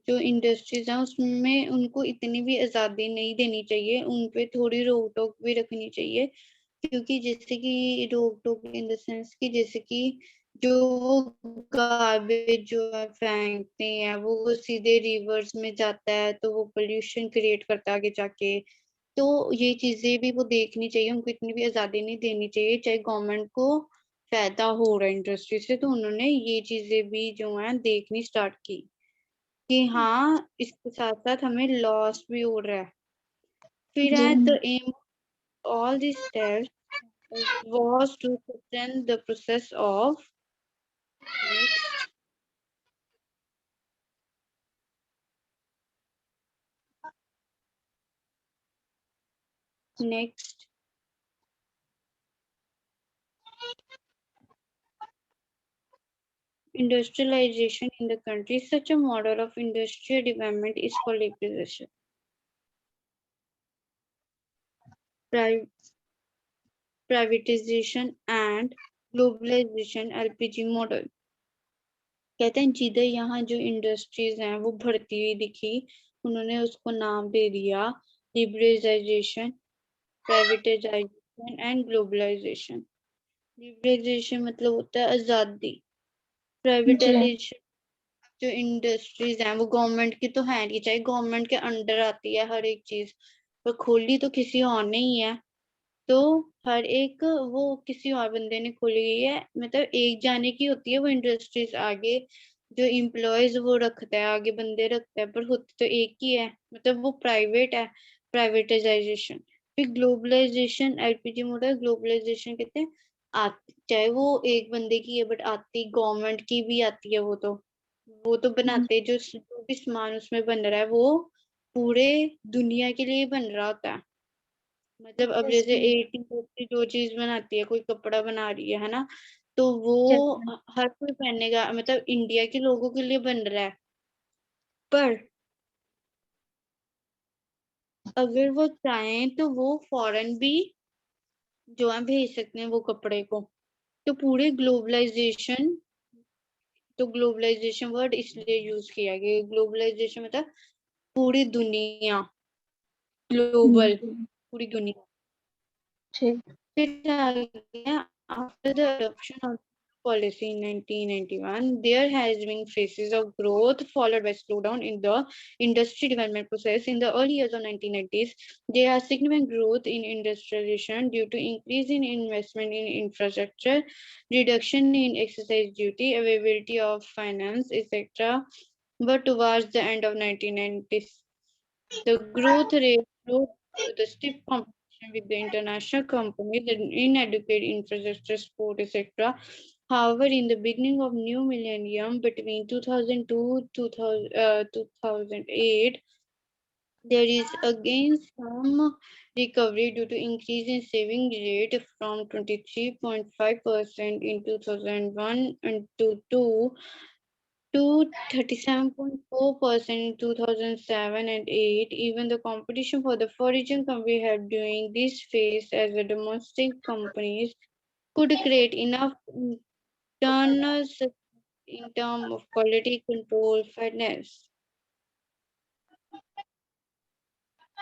Speaker 1: जो इंडस्ट्रीज हैं उसमें उनको इतनी भी आजादी नहीं देनी चाहिए, उन पे थोड़ी रोक टोक भी रखनी चाहिए। क्योंकि जैसे कि रोक टोक इन द सेंस कि जैसे कि जो वो गार्बेज जो है फेंकते हैं वो सीधे रिवर्स में जाता है, तो वो पोल्यूशन क्रिएट करता है आगे जाके। तो ये चीजें भी वो देखनी चाहिए, उनको इतनी भी आजादी नहीं देनी चाहिए, चाहे गवर्नमेंट को फायदा हो रहा है इंडस्ट्री से। तो उन्होंने ये चीजें भी जो है देखनी स्टार्ट की कि हाँ इसके साथ साथ हमें लॉस भी हो रहा है। फिर
Speaker 2: जी
Speaker 1: है
Speaker 2: ma'am.
Speaker 1: The am all this steps was to suspend the process of next next industrialization in the country. Such a model of industrial development is called liberalization. Pri- Privatization and globalization LPG model। कहते हैं जिधर यहाँ जो इंडस्ट्रीज हैं वो बढ़ती हुई दिखी, उन्होंने उसको नाम दे दिया liberalisation, privatisation and globalisation. Liberalisation मतलब होता है आजादी,
Speaker 2: जी.
Speaker 1: प्राइवेटाइजेशन जो इंडस्ट्रीज हैं वो गवर्नमेंट की तो है नहीं, चाहे गवर्नमेंट के अंडर आती है हर एक चीज, पर खोली तो किसी और ने ही है। तो हर एक वो किसी और बंदे ने खोली गई है, मतलब एक जाने की होती है वो इंडस्ट्रीज आगे, जो इम्प्लॉयज वो रखता है आगे, बंदे रखता है, पर होती तो एक ही है, मतलब वो प्राइवेट है, प्राइवेटाइजेशन। फिर ग्लोबलाइजेशन, एलपीजी मॉडल ग्लोबलाइजेशन कहते हैं आती, चाहे वो एक बंदे की है बट आती गवर्नमेंट की भी आती है, वो तो बनाते जो भी सामान उसमें बन रहा है वो पूरे दुनिया के लिए बन रहा होता है। मतलब अब
Speaker 2: Yes,
Speaker 1: जैसे
Speaker 2: ma'am.
Speaker 1: एटी से जो चीज बनाती है, कोई कपड़ा बना रही है ना, तो वो
Speaker 2: Yes, ma'am.
Speaker 1: हर कोई पहनेगा, मतलब इंडिया के लोगों के लिए बन रहा है, पर अगर वो चाहें तो वो फॉरेन भी जो है भेज सकते हैं वो कपड़े को। तो पूरे ग्लोबलाइजेशन, तो ग्लोबलाइजेशन वर्ड इसलिए यूज किया गया, ग्लोबलाइजेशन मतलब पूरी दुनिया, ग्लोबल, पूरी दुनिया।
Speaker 2: जी.
Speaker 1: It again, after the adoption of policy in 1991, there has been phases of growth followed by slowdown in the industry development process. In the early years of 1990s, there was significant growth in industrialization due to increase in investment in infrastructure, reduction in excise duty, availability of finance, etc. But towards the end of 1990s, the growth rate slowed due to the stiff competition with the international companies in educate infrastructure, sport, etc. However, in the beginning of new millennium, between 2002 2008, there is again some recovery due to increase in saving rate from 23.5% in 2001 and to 37.4% in 2007 and 8. Even the competition for the foreign company had during this phase as the domestic companies could create enough internal in terms of quality control, fairness,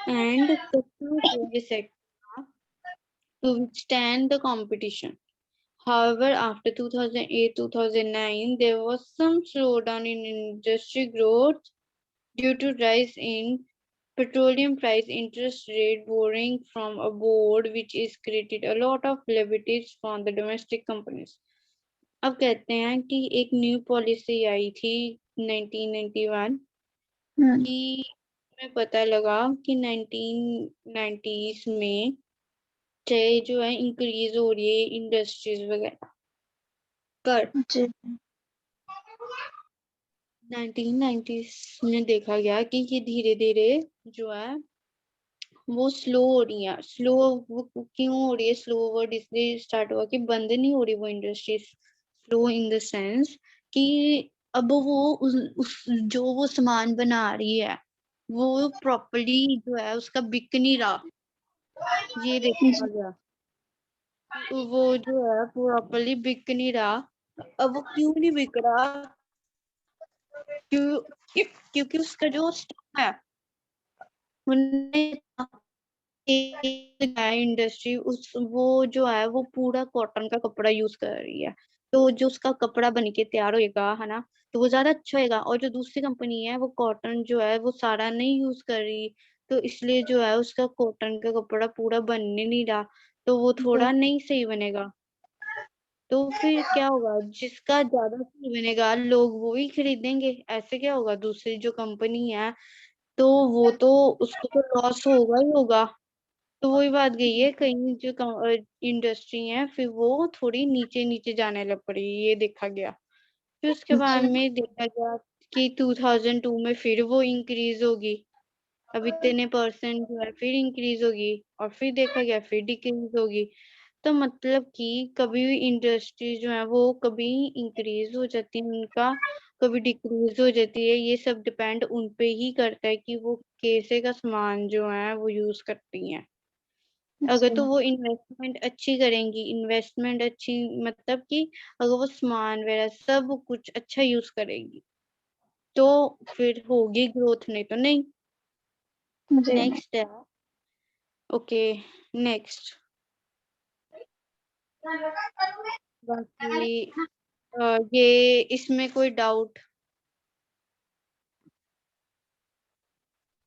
Speaker 1: and customer service sector to withstand the competition. However, after 2008-2009, there was some slowdown in industry growth due to rise in petroleum price, interest rate, borrowing from abroad, which is created a lot of liabilities for the domestic companies. अब कहते हैं कि एक न्यू पॉलिसी आई थी 1991 कि में पता लगा कि 1990s में चाहे जो है इंक्रीज हो रही है इंडस्ट्रीज वगैरह कर 1990s में देखा गया कि ये धीरे धीरे जो है वो स्लो हो रही है। स्लो वो क्यों हो रही है? स्लो वर्ड इसलिए स्टार्ट हुआ कि बंद नहीं हो रही वो industry. Slow in the sense कि अब वो जो वो सामान बना रही है वो प्रॉपर्ली जो है उसका बिक नहीं रहा। ये देखा गया वो जो है प्रॉपर्ली बिक नहीं रहा। अब वो क्यों नहीं बिक रहा? क्योंकि उसका जो स्टॉक है इंडस्ट्री उस वो जो है वो पूरा कॉटन का कपड़ा यूज कर रही है। तो जो उसका कपड़ा बन के तैयार होएगा है ना, तो वो ज्यादा अच्छा होएगा। और जो दूसरी कंपनी है वो कॉटन जो है वो सारा नहीं यूज कर रही, तो इसलिए जो है उसका कॉटन का कपड़ा पूरा बनने नहीं रहा, तो वो थोड़ा नहीं सही बनेगा। तो फिर क्या होगा? जिसका ज्यादा सही बनेगा लोग वो ही खरीदेंगे। ऐसे क्या होगा? दूसरी जो कंपनी है तो वो तो उसको तो लॉस होगा ही होगा। तो वही बात गई है, कहीं जो इंडस्ट्री है फिर वो थोड़ी नीचे नीचे जाने लग पड़ी, ये देखा गया। फिर उसके बाद में देखा गया कि 2002 में फिर वो इंक्रीज होगी। अब इतने परसेंट जो है फिर इंक्रीज होगी और फिर देखा गया फिर डिक्रीज होगी। तो मतलब कि कभी भी इंडस्ट्री जो है वो कभी इंक्रीज हो जाती है उनका, कभी डिक्रीज हो जाती है। ये सब डिपेंड उन पे ही करता है कि वो कैसे का सामान जो है वो यूज करती हैं। अगर तो वो इन्वेस्टमेंट अच्छी करेंगी, इन्वेस्टमेंट अच्छी मतलब कि अगर वो सामान वगैरह सब कुछ अच्छा यूज करेगी तो फिर होगी ग्रोथ, नहीं तो नहीं। नेक्स्ट है, ओके नेक्स्ट। बाकी ये इसमें कोई डाउट